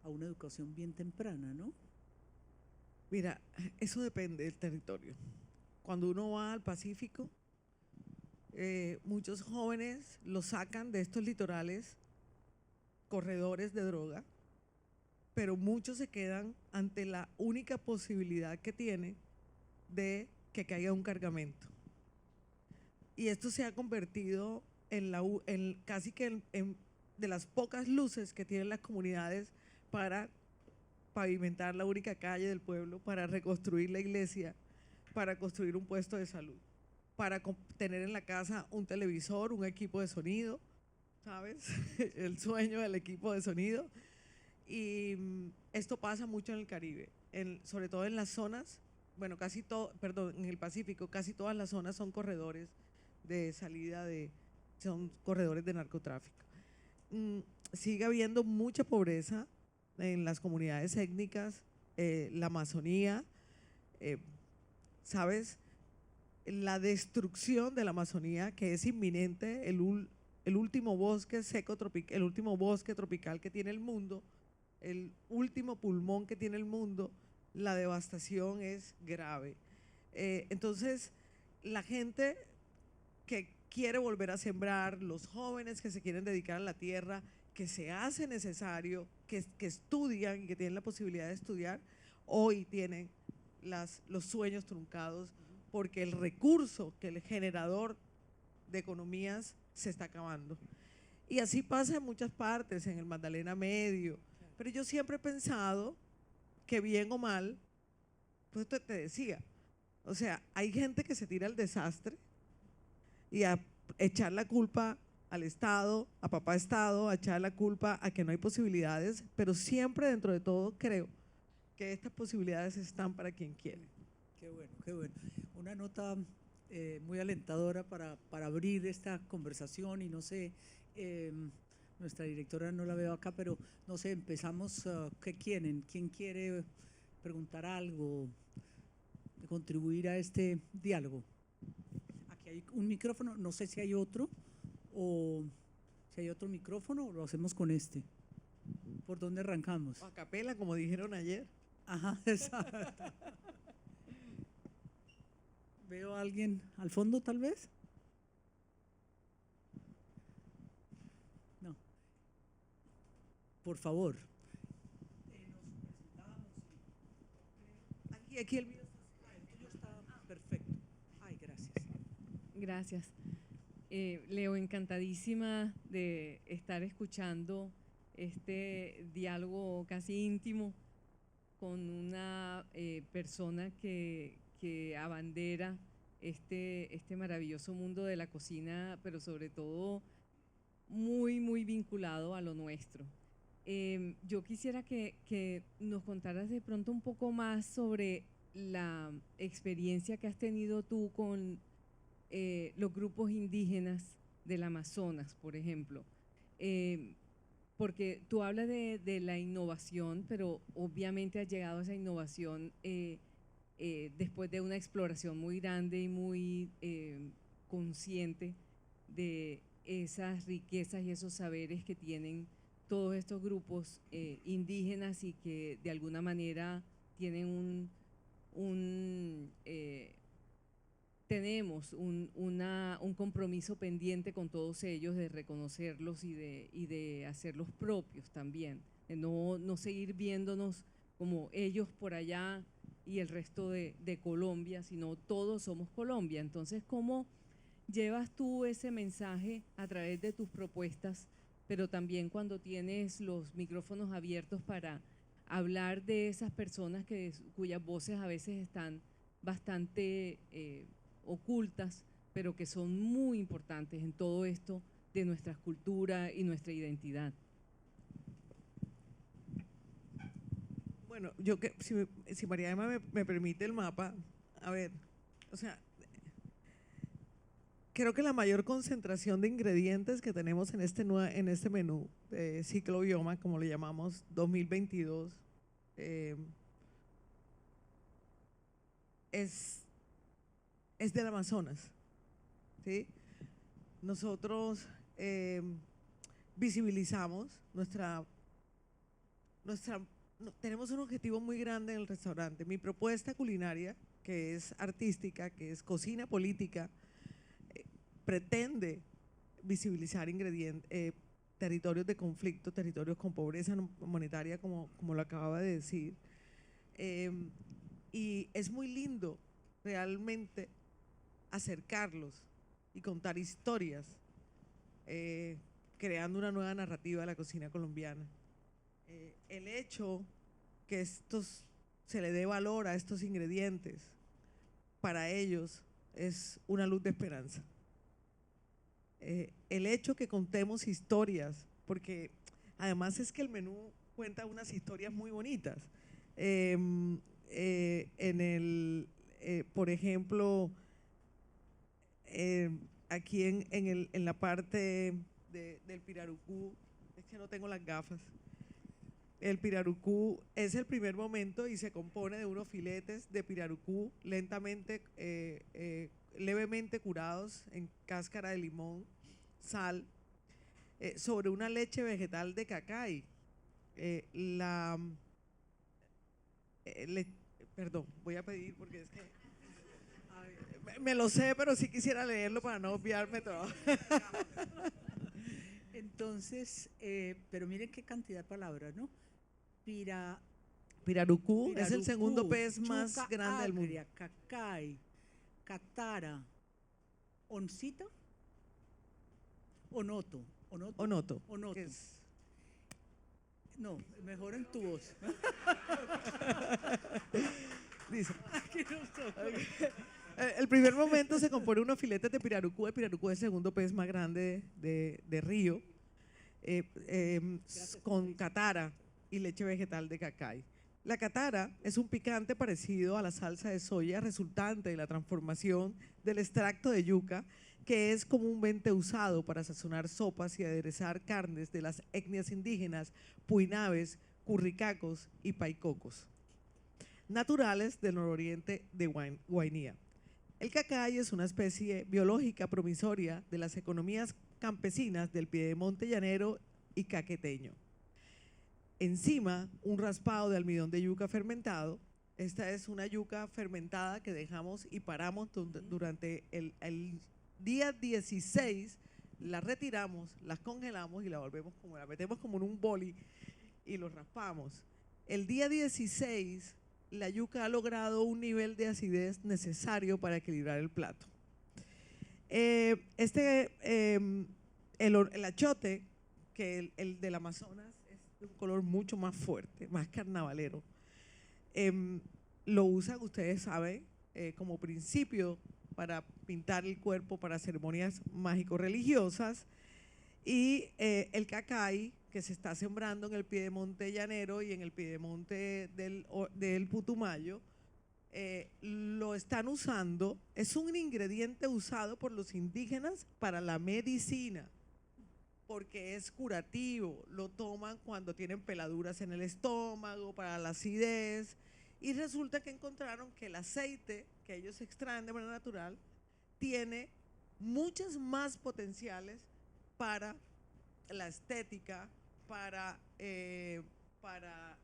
a una educación bien temprana, ¿no? Mira, eso depende del territorio. Cuando uno va al Pacífico, muchos jóvenes los sacan de estos litorales corredores de droga, pero muchos se quedan ante la única posibilidad que tiene de que caiga un cargamento. Y esto se ha convertido en casi que de las pocas luces que tienen las comunidades para pavimentar la única calle del pueblo, para reconstruir la iglesia, para construir un puesto de salud, para tener en la casa un televisor, un equipo de sonido, ¿sabes? El sueño del equipo de sonido. Y esto pasa mucho en el Caribe, sobre todo en las zonas, bueno, en el Pacífico, casi todas las zonas son corredores de salida son corredores de narcotráfico. Sigue habiendo mucha pobreza en las comunidades étnicas, la Amazonía, ¿sabes? La destrucción de la Amazonía, que es inminente, el último bosque seco tropical, el último bosque tropical que tiene el mundo, el último pulmón que tiene el mundo, la devastación es grave. Entonces, la gente que quiere volver a sembrar, los jóvenes que se quieren dedicar a la tierra, que se hace necesario, que estudian y que tienen la posibilidad de estudiar, hoy tienen los sueños truncados, porque el recurso, que el generador de economías se está acabando. Y así pasa en muchas partes, en el Magdalena Medio. Pero yo siempre he pensado que, bien o mal, pues te decía, o sea, hay gente que se tira al desastre y a echar la culpa al Estado, a papá Estado, a echar la culpa a que no hay posibilidades, pero siempre dentro de todo creo que estas posibilidades están para quien quiere. Qué bueno, qué bueno. Una nota muy alentadora para abrir esta conversación, y no sé, nuestra directora no la veo acá, pero no sé, empezamos, ¿qué quieren? ¿Quién quiere preguntar algo, contribuir a este diálogo? Aquí hay un micrófono, no sé si hay otro, o si hay otro micrófono, o lo hacemos con este. ¿Por dónde arrancamos? O a capela, como dijeron ayer. Ajá, exacto. ¿Veo a alguien al fondo, tal vez? No. Por favor. Aquí el mío está perfecto. Ay, gracias. Gracias. Leo, encantadísima de estar escuchando este diálogo casi íntimo con una persona que abandera este maravilloso mundo de la cocina, pero sobre todo muy vinculado a lo nuestro. Yo quisiera que nos contaras de pronto un poco más sobre la experiencia que has tenido tú con los grupos indígenas del Amazonas, por ejemplo. Porque tú hablas de la innovación, pero obviamente has llegado a esa innovación después de una exploración muy grande y muy consciente de esas riquezas y esos saberes que tienen todos estos grupos indígenas y que de alguna manera tienen tenemos un compromiso pendiente con todos ellos de reconocerlos y de hacerlos propios también, de no seguir viéndonos como ellos por allá y el resto de Colombia, sino todos somos Colombia. Entonces, ¿cómo llevas tú ese mensaje a través de tus propuestas, pero también cuando tienes los micrófonos abiertos para hablar de esas personas cuyas voces a veces están bastante ocultas, pero que son muy importantes en todo esto de nuestra cultura y nuestra identidad? Bueno, si María Emma me permite el mapa, a ver, o sea, creo que la mayor concentración de ingredientes que tenemos en este menú de Ciclo Bioma, como le llamamos, 2022, es del Amazonas, ¿sí? Nosotros visibilizamos tenemos un objetivo muy grande en el restaurante. Mi propuesta culinaria, que es artística, que es cocina política, pretende visibilizar territorios de conflicto, territorios con pobreza monetaria, como lo acababa de decir. Y es muy lindo realmente acercarlos y contar historias, creando una nueva narrativa de la cocina colombiana. El hecho que se le dé valor a estos ingredientes, para ellos es una luz de esperanza. El hecho que contemos historias, porque además es que el menú cuenta unas historias muy bonitas. Por ejemplo, aquí en la parte del pirarucú, es que no tengo las gafas. El pirarucú es el primer momento y se compone de unos filetes de pirarucú levemente curados en cáscara de limón, sal, sobre una leche vegetal de cacay. Perdón, voy a pedir porque es que me lo sé, pero sí quisiera leerlo para no obviarme todo. Entonces, pero miren qué cantidad de palabras, ¿no? Pirarucú es el segundo pez más chuca grande del mundo. agria, cacay, catara, oncita, onoto. Onoto. No, mejor en tu voz. Dice. El primer momento se compone unos filetes de pirarucú. El pirarucú es el segundo pez más grande de río, con catara y leche vegetal de cacay. La catara es un picante parecido a la salsa de soya resultante de la transformación del extracto de yuca, que es comúnmente usado para sazonar sopas y aderezar carnes de las etnias indígenas puinabes, curricacos y paicocos, naturales del nororiente de Guainía. El cacay es una especie biológica promisoria de las economías campesinas del piedemonte llanero y caqueteño. Encima, un raspado de almidón de yuca fermentado. Esta es una yuca fermentada que dejamos y paramos durante el día 16, la retiramos, las congelamos y la metemos como en un boli y lo raspamos. El día 16, la yuca ha logrado un nivel de acidez necesario para equilibrar el plato. El achote, que el del Amazonas un color mucho más fuerte, más carnavalero. Lo usan, ustedes saben, como principio para pintar el cuerpo para ceremonias mágico-religiosas. Y el cacay, que se está sembrando en el piedemonte llanero y en el piedemonte del Putumayo, lo están usando, es un ingrediente usado por los indígenas para la medicina, porque es curativo, lo toman cuando tienen peladuras en el estómago, para la acidez, y resulta que encontraron que el aceite que ellos extraen de manera natural tiene muchas más potenciales para la estética, para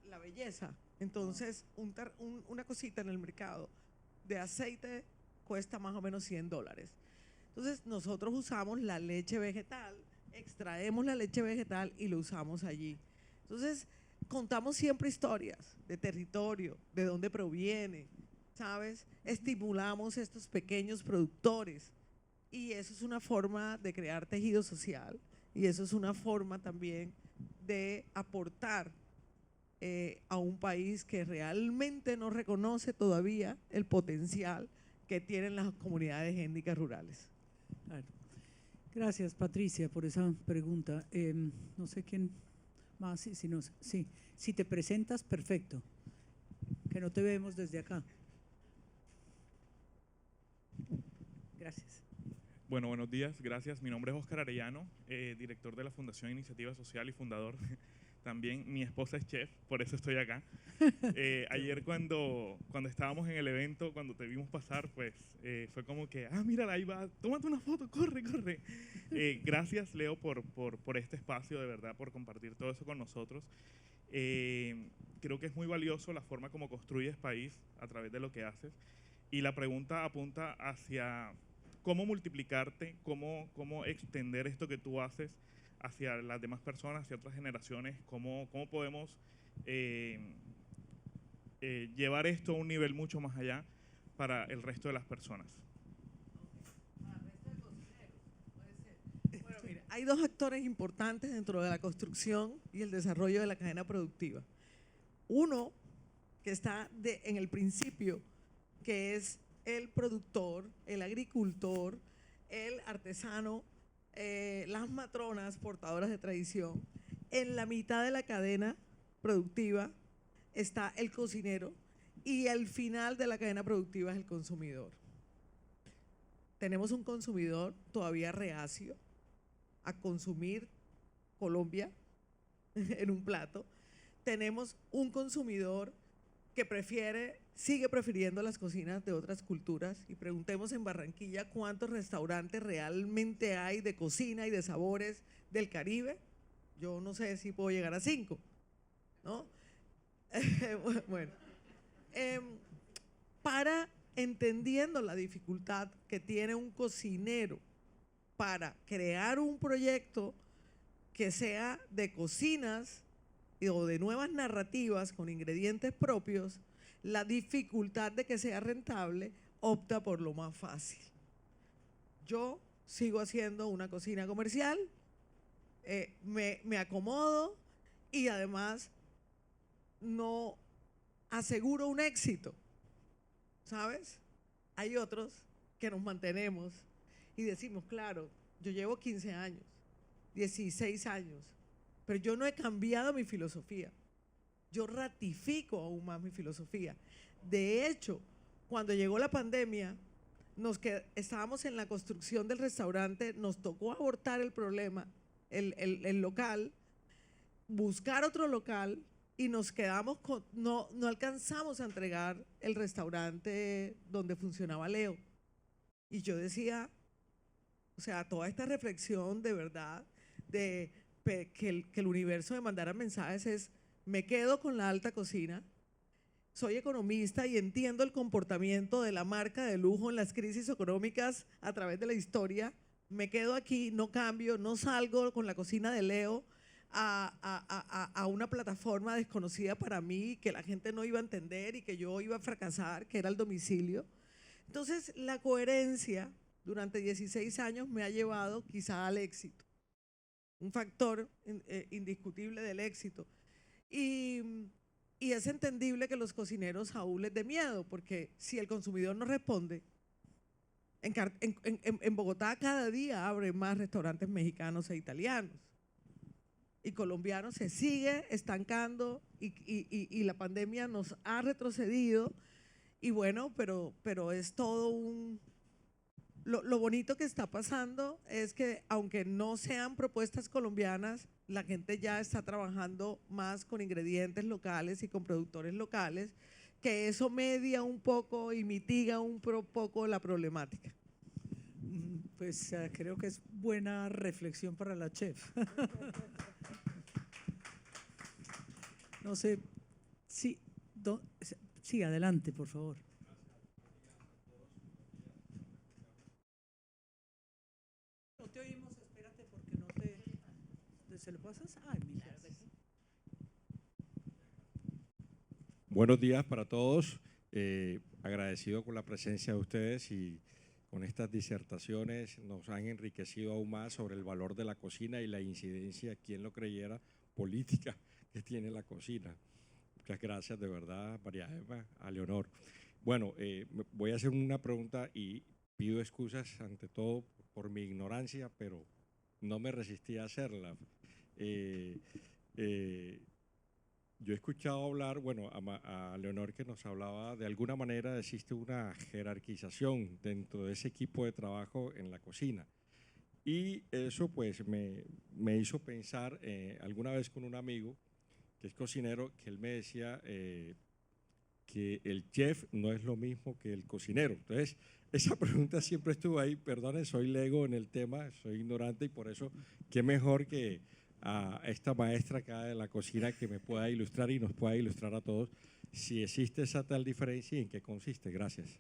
la belleza. Entonces, una cosita en el mercado de aceite cuesta más o menos $100. Entonces, nosotros usamos la leche vegetal, extraemos la leche vegetal y lo usamos allí. Entonces, contamos siempre historias de territorio, de dónde proviene, ¿sabes? Estimulamos estos pequeños productores y eso es una forma de crear tejido social y eso es una forma también de aportar a un país que realmente no reconoce todavía el potencial que tienen las comunidades étnicas rurales. Claro. Gracias, Patricia, por esa pregunta. No sé quién más, si te presentas, perfecto, que no te vemos desde acá. Gracias. Bueno, buenos días, gracias. Mi nombre es Óscar Arellano, director de la Fundación Iniciativa Social y fundador. También mi esposa es chef, por eso estoy acá. Ayer cuando estábamos en el evento, cuando te vimos pasar, pues fue como que, mírala, ahí va, tómate una foto, corre, corre. Gracias, Leo, por este espacio, de verdad, por compartir todo eso con nosotros. Creo que es muy valioso la forma como construyes país a través de lo que haces. Y la pregunta apunta hacia cómo multiplicarte, cómo extender esto que tú haces hacia las demás personas, hacia otras generaciones, cómo podemos llevar esto a un nivel mucho más allá para el resto de las personas. Bueno, mira, hay dos actores importantes dentro de la construcción y el desarrollo de la cadena productiva. Uno que está en el principio, que es el productor, el agricultor, el artesano, las matronas portadoras de tradición. En la mitad de la cadena productiva está el cocinero y al final de la cadena productiva es el consumidor. Tenemos un consumidor todavía reacio a consumir Colombia en un plato. Tenemos un consumidor que sigue prefiriendo las cocinas de otras culturas, y preguntemos en Barranquilla cuántos restaurantes realmente hay de cocina y de sabores del Caribe. Yo no sé si puedo llegar a 5, ¿no? Bueno, entendiendo la dificultad que tiene un cocinero para crear un proyecto que sea de cocinas o de nuevas narrativas con ingredientes propios, la dificultad de que sea rentable, opta por lo más fácil. Yo sigo haciendo una cocina comercial, me acomodo y además no aseguro un éxito, ¿sabes? Hay otros que nos mantenemos y decimos, claro, yo llevo 15 años, 16 años, pero yo no he cambiado mi filosofía. Yo ratifico aún más mi filosofía. De hecho, cuando llegó la pandemia, estábamos en la construcción del restaurante, nos tocó abortar el problema, el local, buscar otro local y nos quedamos no alcanzamos a entregar el restaurante donde funcionaba Leo. Y yo decía, o sea, toda esta reflexión de verdad, de que el universo me mandara mensajes es, me quedo con la alta cocina, soy economista y entiendo el comportamiento de la marca de lujo en las crisis económicas a través de la historia, me quedo aquí, no cambio, no salgo con la cocina de Leo a una plataforma desconocida para mí, que la gente no iba a entender y que yo iba a fracasar, que era el domicilio. Entonces, la coherencia durante 16 años me ha llevado quizá al éxito. Un factor indiscutible del éxito. Y, y es entendible que los cocineros aún les dé miedo, porque si el consumidor no responde, en Bogotá cada día abren más restaurantes mexicanos e italianos. Y colombianos se sigue estancando y la pandemia nos ha retrocedido. Y bueno, pero es todo un… Lo bonito que está pasando es que aunque no sean propuestas colombianas, la gente ya está trabajando más con ingredientes locales y con productores locales, que eso media un poco y mitiga un poco la problemática. Pues creo que es buena reflexión para la chef. No sé, sí, sí, adelante, por favor. No te oímos, espérate porque no te… ¿Se lo pasas? Ay, mil gracias. Buenos días para todos. Agradecido con la presencia de ustedes y con estas disertaciones nos han enriquecido aún más sobre el valor de la cocina y la incidencia, quien lo creyera, política que tiene la cocina. Muchas gracias de verdad, María Emma, a Leonor. Bueno, voy a hacer una pregunta y pido excusas ante todo por mi ignorancia, pero no me resistí a hacerla. Yo he escuchado hablar, bueno, a Leonor que nos hablaba, de alguna manera existe una jerarquización dentro de ese equipo de trabajo en la cocina. Y eso pues me hizo pensar alguna vez con un amigo que es cocinero, que él me decía que el chef no es lo mismo que el cocinero. Entonces, esa pregunta siempre estuvo ahí. Perdone, soy lego en el tema, soy ignorante y por eso, qué mejor que a esta maestra acá de la cocina que me pueda ilustrar y nos pueda ilustrar a todos si existe esa tal diferencia y en qué consiste. Gracias.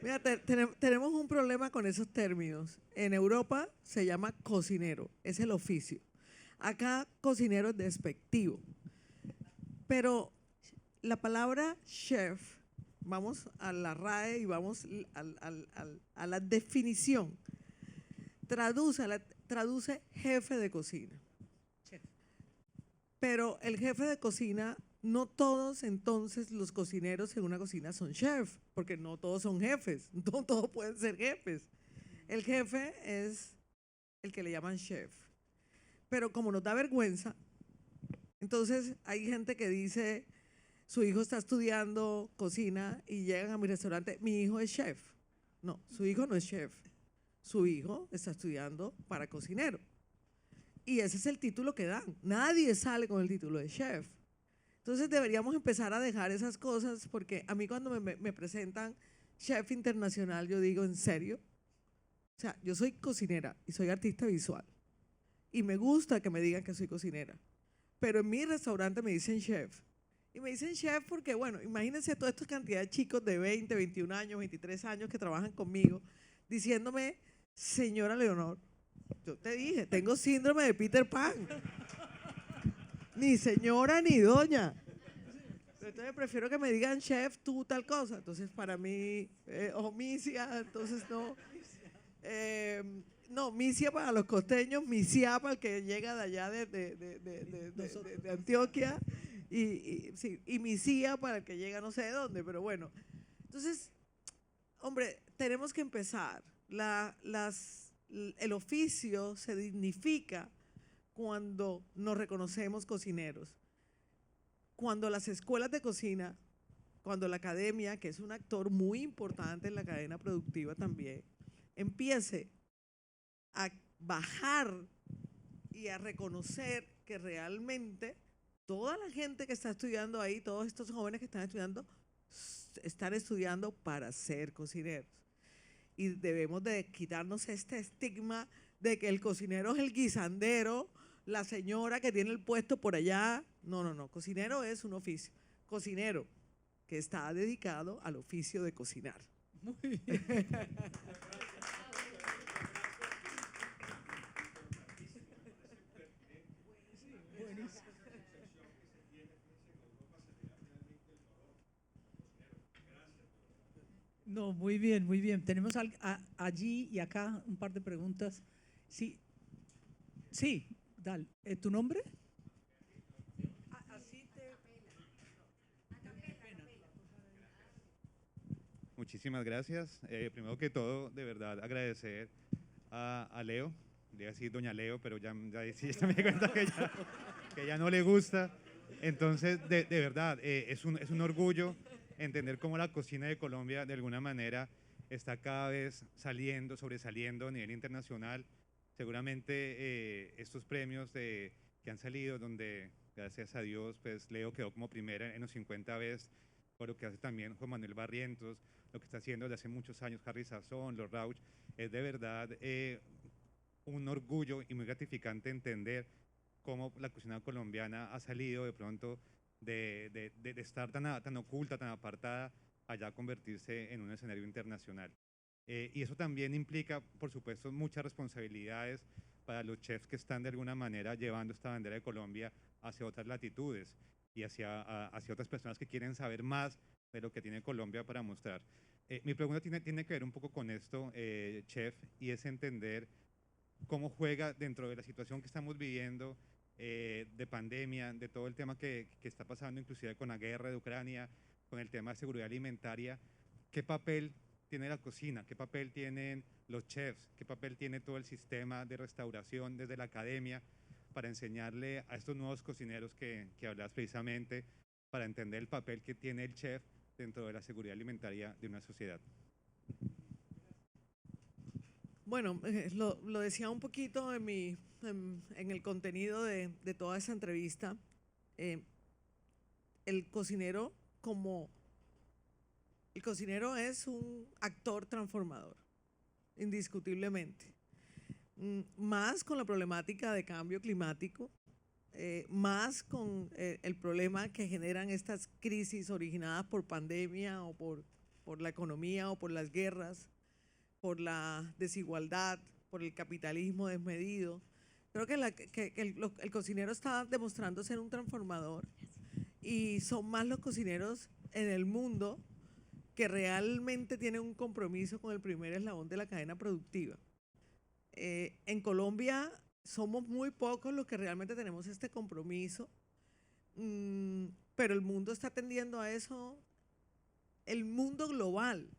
Mira, tenemos un problema con esos términos. En Europa se llama cocinero, es el oficio. Acá cocinero es despectivo. Pero la palabra chef, vamos a la RAE y vamos a la definición, traduce jefe de cocina. Pero el jefe de cocina, no todos entonces los cocineros en una cocina son chef, porque no todos son jefes, no todos pueden ser jefes. El jefe es el que le llaman chef. Pero como nos da vergüenza, entonces hay gente que dice, su hijo está estudiando cocina y llegan a mi restaurante, mi hijo es chef. No, su hijo no es chef, su hijo está estudiando para cocinero. Y ese es el título que dan, nadie sale con el título de chef. Entonces deberíamos empezar a dejar esas cosas, porque a mí cuando me presentan chef internacional, yo digo, ¿en serio? O sea, yo soy cocinera y soy artista visual. Y me gusta que me digan que soy cocinera. Pero en mi restaurante me dicen chef. Y me dicen chef porque, bueno, imagínense toda esta cantidad de chicos de 20, 21 años, 23 años que trabajan conmigo, diciéndome, señora Leonor, yo te dije, tengo síndrome de Peter Pan. Ni señora ni doña. Entonces prefiero que me digan chef, tú tal cosa. Entonces para mí, o misia, entonces no. No, misia para los costeños, misia para el que llega de allá de Antioquia y misia para el que llega no sé de dónde, pero bueno. Entonces, hombre, tenemos que empezar. El oficio se dignifica cuando nos reconocemos cocineros. Cuando las escuelas de cocina, cuando la academia, que es un actor muy importante en la cadena productiva también, empiece a bajar y a reconocer que realmente toda la gente que está estudiando ahí, todos estos jóvenes que están estudiando para ser cocineros. Y debemos de quitarnos este estigma de que el cocinero es el guisandero, la señora que tiene el puesto por allá. No, no, no, cocinero es un oficio. Cocinero que está dedicado al oficio de cocinar. Muy bien. No, muy bien, muy bien. Tenemos allí y acá un par de preguntas. Sí, sí, tal? ¿Tu nombre? Muchísimas gracias. Primero que todo, de verdad, agradecer a Leo. Le iba a decir doña Leo, pero sí, ya me di cuenta que ya no le gusta. Entonces, de verdad, es un orgullo entender cómo la cocina de Colombia, de alguna manera, está cada vez sobresaliendo a nivel internacional. Seguramente estos premios que han salido, donde, gracias a Dios, pues Leo quedó como primera en los 50 Best, por lo que hace también Juan Manuel Barrientos, lo que está haciendo desde hace muchos años Harry Sazón, los Rauch, es de verdad un orgullo y muy gratificante entender cómo la cocina colombiana ha salido de pronto de estar tan oculta, tan apartada, allá a convertirse en un escenario internacional. Y eso también implica, por supuesto, muchas responsabilidades para los chefs que están de alguna manera llevando esta bandera de Colombia hacia otras latitudes y hacia otras personas que quieren saber más de lo que tiene Colombia para mostrar. Mi pregunta tiene que ver un poco con esto, chef, y es entender cómo juega dentro de la situación que estamos viviendo de pandemia, de todo el tema que está pasando, inclusive con la guerra de Ucrania, con el tema de seguridad alimentaria. ¿Qué papel tiene la cocina? ¿Qué papel tienen los chefs? ¿Qué papel tiene todo el sistema de restauración desde la academia para enseñarle a estos nuevos cocineros que hablas precisamente, para entender el papel que tiene el chef dentro de la seguridad alimentaria de una sociedad? Bueno, lo decía un poquito en el contenido de toda esa entrevista. El cocinero es un actor transformador, indiscutiblemente. Más con la problemática de cambio climático, más con el problema que generan estas crisis originadas por pandemia o por la economía o por las guerras, por la desigualdad, por el capitalismo desmedido. Creo que el cocinero está demostrando ser un transformador, y son más los cocineros en el mundo que realmente tienen un compromiso con el primer eslabón de la cadena productiva. En Colombia somos muy pocos los que realmente tenemos este compromiso, pero el mundo está tendiendo a eso, el mundo global.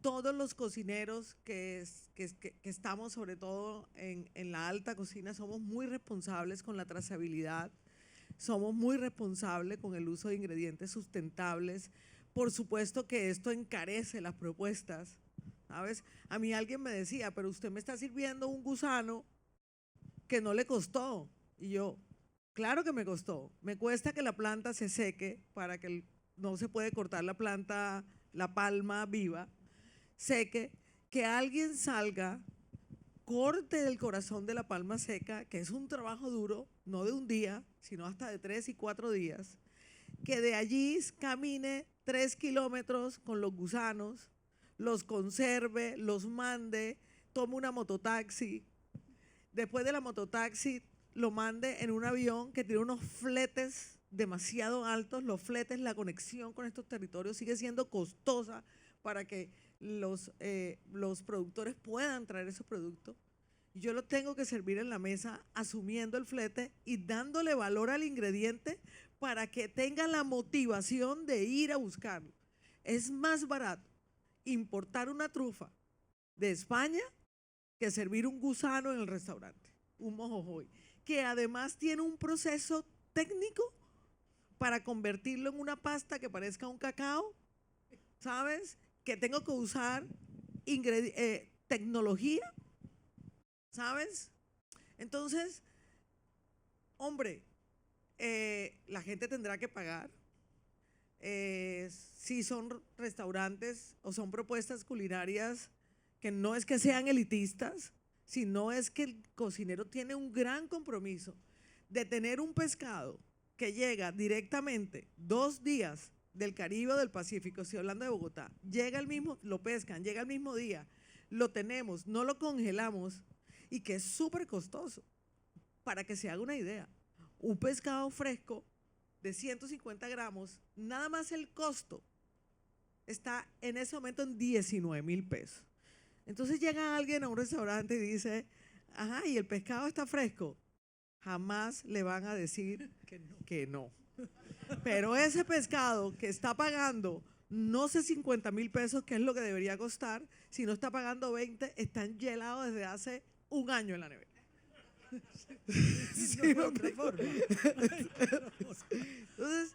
Todos los cocineros que estamos, sobre todo en la alta cocina, somos muy responsables con la trazabilidad, somos muy responsables con el uso de ingredientes sustentables. Por supuesto que esto encarece las propuestas, ¿sabes? A mí alguien me decía, pero usted me está sirviendo un gusano que no le costó. Y yo, claro que me costó. Me cuesta que la planta se seque, para que no se puede cortar la planta, la palma viva, seque, que alguien salga, corte el corazón de la palma seca, que es un trabajo duro, no de un día, sino hasta de 3 y 4 días, que de allí camine 3 kilómetros con los gusanos, los conserve, los mande, tome una mototaxi, después de la mototaxi lo mande en un avión que tiene unos fletes demasiado altos. Los fletes, la conexión con estos territorios sigue siendo costosa para que los productores puedan traer esos productos. Yo lo tengo que servir en la mesa asumiendo el flete y dándole valor al ingrediente para que tenga la motivación de ir a buscarlo. Es más barato importar una trufa de España que servir un gusano en el restaurante, un mojojoy, que además tiene un proceso técnico para convertirlo en una pasta que parezca un cacao, ¿sabes? Que tengo que usar tecnología, ¿sabes? Entonces, hombre, la gente tendrá que pagar. Si son restaurantes o son propuestas culinarias que no es que sean elitistas, sino es que el cocinero tiene un gran compromiso de tener un pescado que llega directamente 2 días del Caribe o del Pacífico, estoy hablando de Bogotá, lo pescan, llega el mismo día, lo tenemos, no lo congelamos, y que es súper costoso. Para que se haga una idea, un pescado fresco de 150 gramos, nada más el costo está en ese momento en 19,000 pesos. Entonces llega alguien a un restaurante y dice, ajá, y el pescado está fresco. jamás le van a decir que no. Pero ese pescado que está pagando, no sé 50.000 pesos, que es lo que debería costar, si no está pagando 20, están gelados desde hace un año en la nevera. Sí, No, otra forma. Entonces,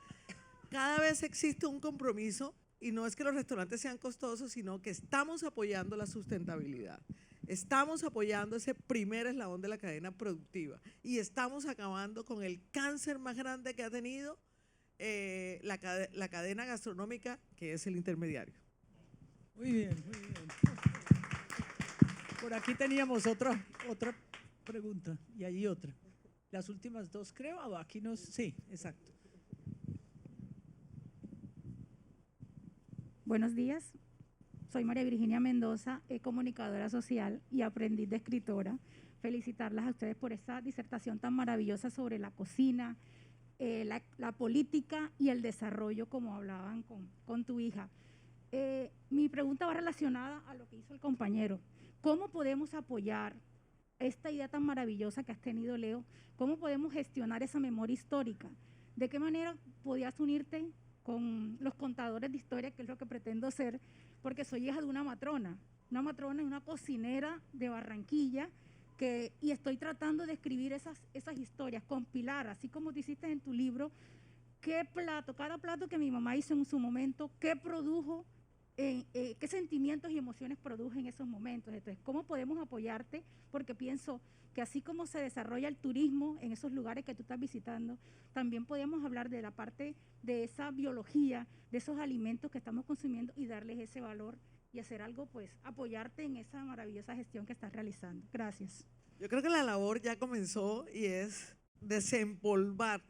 cada vez existe un compromiso y no es que los restaurantes sean costosos, sino que estamos apoyando la sustentabilidad. Estamos apoyando ese primer eslabón de la cadena productiva y estamos acabando con el cáncer más grande que ha tenido la cadena gastronómica, que es el intermediario. Muy bien, muy bien. Por aquí teníamos otra pregunta y allí otra. Las últimas dos, creo, o aquí nos… Sí, exacto. Buenos días, soy María Virginia Mendoza, comunicadora social y aprendiz de escritora. Felicitarlas a ustedes por esta disertación tan maravillosa sobre la cocina, la política y el desarrollo, como hablaban con tu hija. Mi pregunta va relacionada a lo que hizo el compañero. ¿Cómo podemos apoyar esta idea tan maravillosa que has tenido, Leo? ¿Cómo podemos gestionar esa memoria histórica? ¿De qué manera podías unirte con los contadores de historia, que es lo que pretendo ser? Porque soy hija de una matrona y una cocinera de Barranquilla, y estoy tratando de escribir esas historias, compilar, así como te hiciste en tu libro, cada plato que mi mamá hizo en su momento, qué produjo, qué sentimientos y emociones produjo en esos momentos. Entonces, ¿cómo podemos apoyarte? Porque pienso que así como se desarrolla el turismo en esos lugares que tú estás visitando, también podemos hablar de la parte de esa biología, de esos alimentos que estamos consumiendo y darles ese valor y hacer algo, pues, apoyarte en esa maravillosa gestión que estás realizando. Gracias. Yo creo que la labor ya comenzó y es desempolvar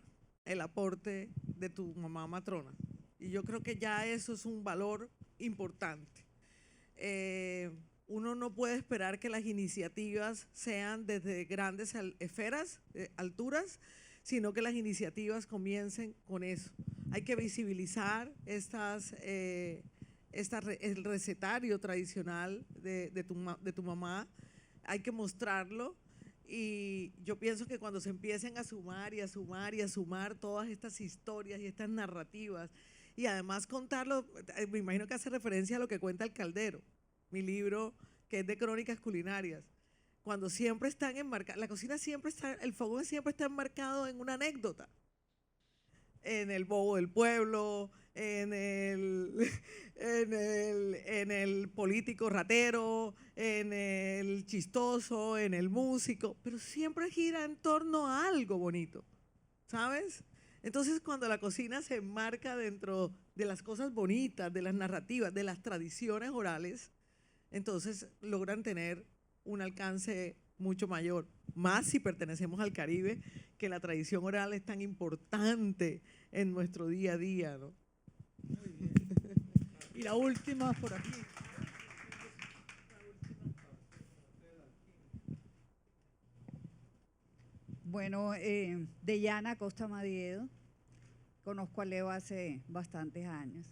el aporte de tu mamá matrona. Y yo creo que ya eso es un valor importante. Uno no puede esperar que las iniciativas sean desde grandes esferas, alturas, sino que las iniciativas comiencen con eso. Hay que visibilizar el recetario tradicional de tu mamá, hay que mostrarlo, y yo pienso que cuando se empiecen a sumar y a sumar y a sumar todas estas historias y estas narrativas, y además contarlo, me imagino que hace referencia a lo que cuenta El Caldero, mi libro que es de crónicas culinarias, cuando siempre están enmarcadas, la cocina siempre está, el fogón siempre está enmarcado en una anécdota, en el bobo del pueblo, en el político ratero, en el chistoso, en el músico, pero siempre gira en torno a algo bonito, ¿sabes? Entonces, cuando la cocina se enmarca dentro de las cosas bonitas, de las narrativas, de las tradiciones orales, entonces logran tener un alcance mucho mayor, más si pertenecemos al Caribe, que la tradición oral es tan importante en nuestro día a día, ¿no? Muy bien. Y la última por aquí. Bueno, Deyana Costa Madiedo, conozco a Leo hace bastantes años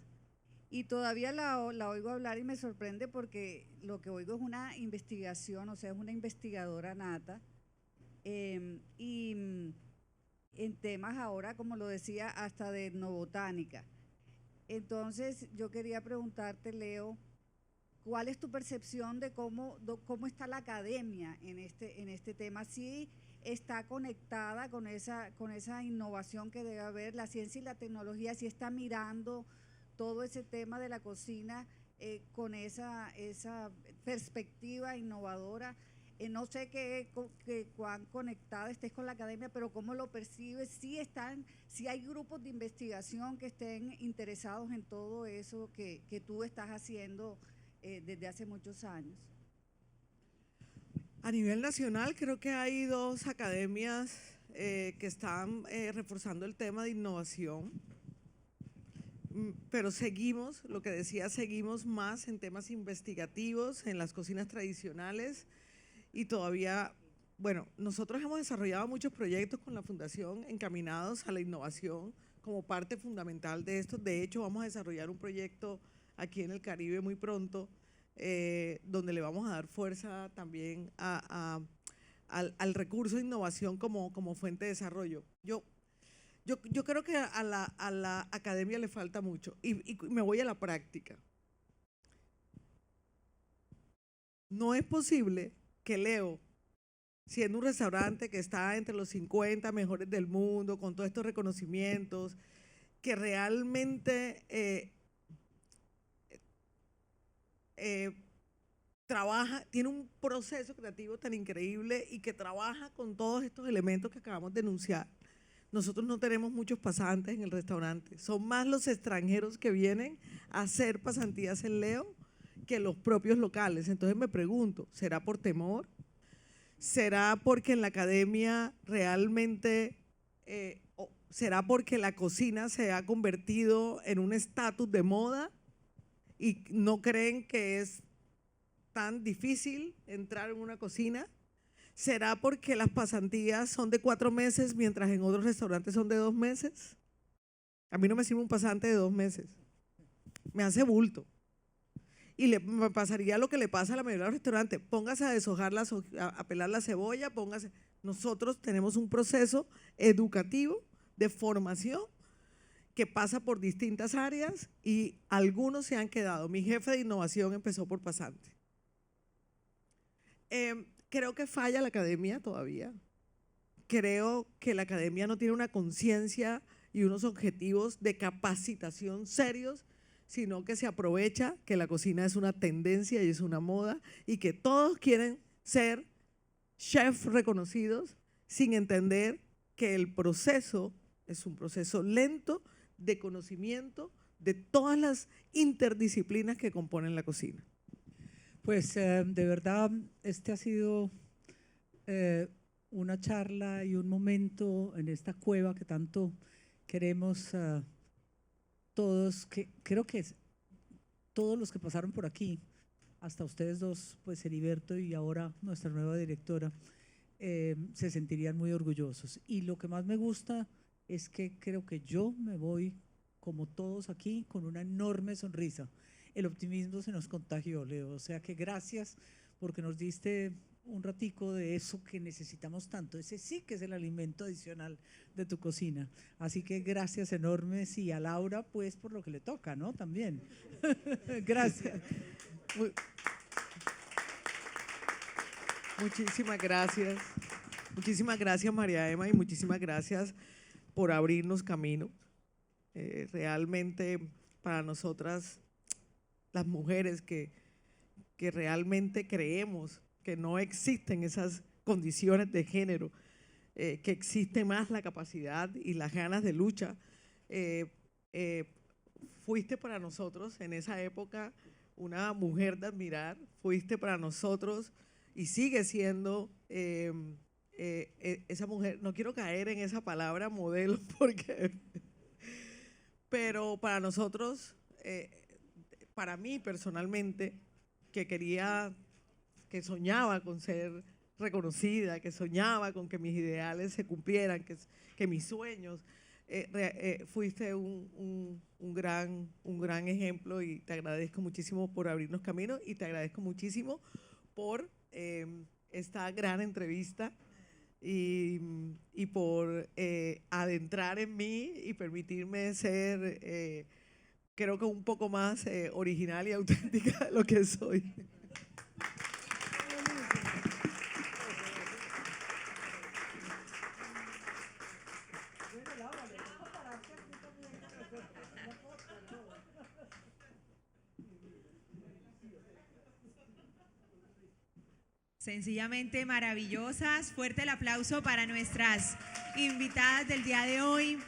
y todavía la oigo hablar y me sorprende porque lo que oigo es una investigación, o sea, es una investigadora nata, y en temas ahora, como lo decía, hasta de etnobotánica. Entonces, yo quería preguntarte, Leo, ¿cuál es tu percepción de cómo está la academia en este tema? ¿Sí está conectada con esa innovación que debe haber, la ciencia y la tecnología, si está mirando todo ese tema de la cocina con esa perspectiva innovadora? No sé cuán conectada estés con la academia, pero ¿cómo lo percibes? Si hay grupos de investigación que estén interesados en todo eso que tú estás haciendo desde hace muchos años. A nivel nacional creo que hay 2 academias que están reforzando el tema de innovación, pero seguimos, lo que decía, seguimos más en temas investigativos, en las cocinas tradicionales, y todavía, bueno, nosotros hemos desarrollado muchos proyectos con la Fundación encaminados a la innovación como parte fundamental de esto. De hecho, vamos a desarrollar un proyecto aquí en el Caribe muy pronto, donde le vamos a dar fuerza también a al recurso de innovación como fuente de desarrollo. Yo creo que a la academia le falta mucho y me voy a la práctica. No es posible que Leo, siendo un restaurante que está entre los 50 mejores del mundo, con todos estos reconocimientos, que realmente trabaja, tiene un proceso creativo tan increíble y que trabaja con todos estos elementos que acabamos de enunciar. Nosotros no tenemos muchos pasantes en el restaurante, son más los extranjeros que vienen a hacer pasantías en Leo que los propios locales. Entonces me pregunto, ¿será por temor? ¿Será porque en la academia realmente, será porque la cocina se ha convertido en un estatus de moda y no creen que es tan difícil entrar en una cocina? ¿Será porque las pasantías son de 4 meses mientras en otros restaurantes son de 2 meses? A mí no me sirve un pasante de 2 meses, me hace bulto. Y me pasaría lo que le pasa a la mayoría de los restaurantes, póngase a deshojar, a pelar la cebolla, póngase. Nosotros tenemos un proceso educativo de formación que pasa por distintas áreas y algunos se han quedado. Mi jefe de innovación empezó por pasante. Creo que falla la academia todavía. Creo que la academia no tiene una conciencia y unos objetivos de capacitación serios, sino que se aprovecha que la cocina es una tendencia y es una moda y que todos quieren ser chefs reconocidos sin entender que el proceso es un proceso lento de conocimiento de todas las interdisciplinas que componen la cocina. Pues de verdad, este ha sido una charla y un momento en esta cueva que tanto queremos todos, que creo que todos los que pasaron por aquí, hasta ustedes dos, pues Heriberto y ahora nuestra nueva directora, se sentirían muy orgullosos. Y lo que más me gusta es que creo que yo me voy, como todos aquí, con una enorme sonrisa. El optimismo se nos contagió, Leo, o sea que gracias porque nos diste un ratico de eso que necesitamos tanto. Ese sí que es el alimento adicional de tu cocina. Así que gracias enormes y a Laura pues por lo que le toca, ¿no? También. Gracias. Muchísimas gracias. Muchísimas gracias, María Emma, y muchísimas gracias por abrirnos camino. Realmente para nosotras, las mujeres que realmente creemos que no existen esas condiciones de género, que existe más la capacidad y las ganas de lucha. Fuiste para nosotros en esa época una mujer de admirar, fuiste para nosotros y sigue siendo esa mujer, no quiero caer en esa palabra modelo, pero para nosotros, para mí personalmente, que soñaba con ser reconocida, que soñaba con que mis ideales se cumplieran, que mis sueños, fuiste un gran ejemplo y te agradezco muchísimo por abrirnos camino y te agradezco muchísimo por esta gran entrevista y por adentrar en mí y permitirme ser, creo que un poco más original y auténtica de lo que soy. Sencillamente maravillosas. Fuerte el aplauso para nuestras invitadas del día de hoy.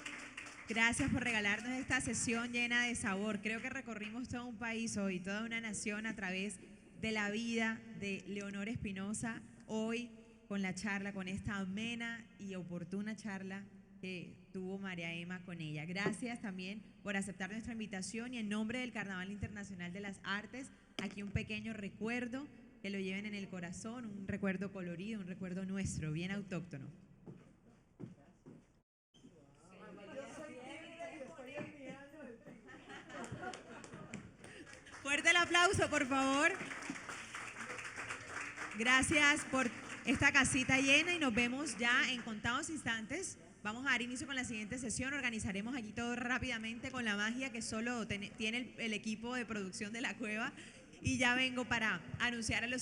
Gracias por regalarnos esta sesión llena de sabor. Creo que recorrimos todo un país hoy, toda una nación a través de la vida de Leonor Espinosa. Hoy con la charla, con esta amena y oportuna charla que tuvo María Emma con ella. Gracias también por aceptar nuestra invitación y en nombre del Carnaval Internacional de las Artes, aquí un pequeño recuerdo que lo lleven en el corazón, un recuerdo colorido, un recuerdo nuestro, bien autóctono. Fuerte el aplauso, por favor. Gracias por esta casita llena y nos vemos ya en contados instantes. Vamos a dar inicio con la siguiente sesión. Organizaremos allí todo rápidamente con la magia que solo tiene el equipo de producción de La Cueva. Y ya vengo para anunciar a los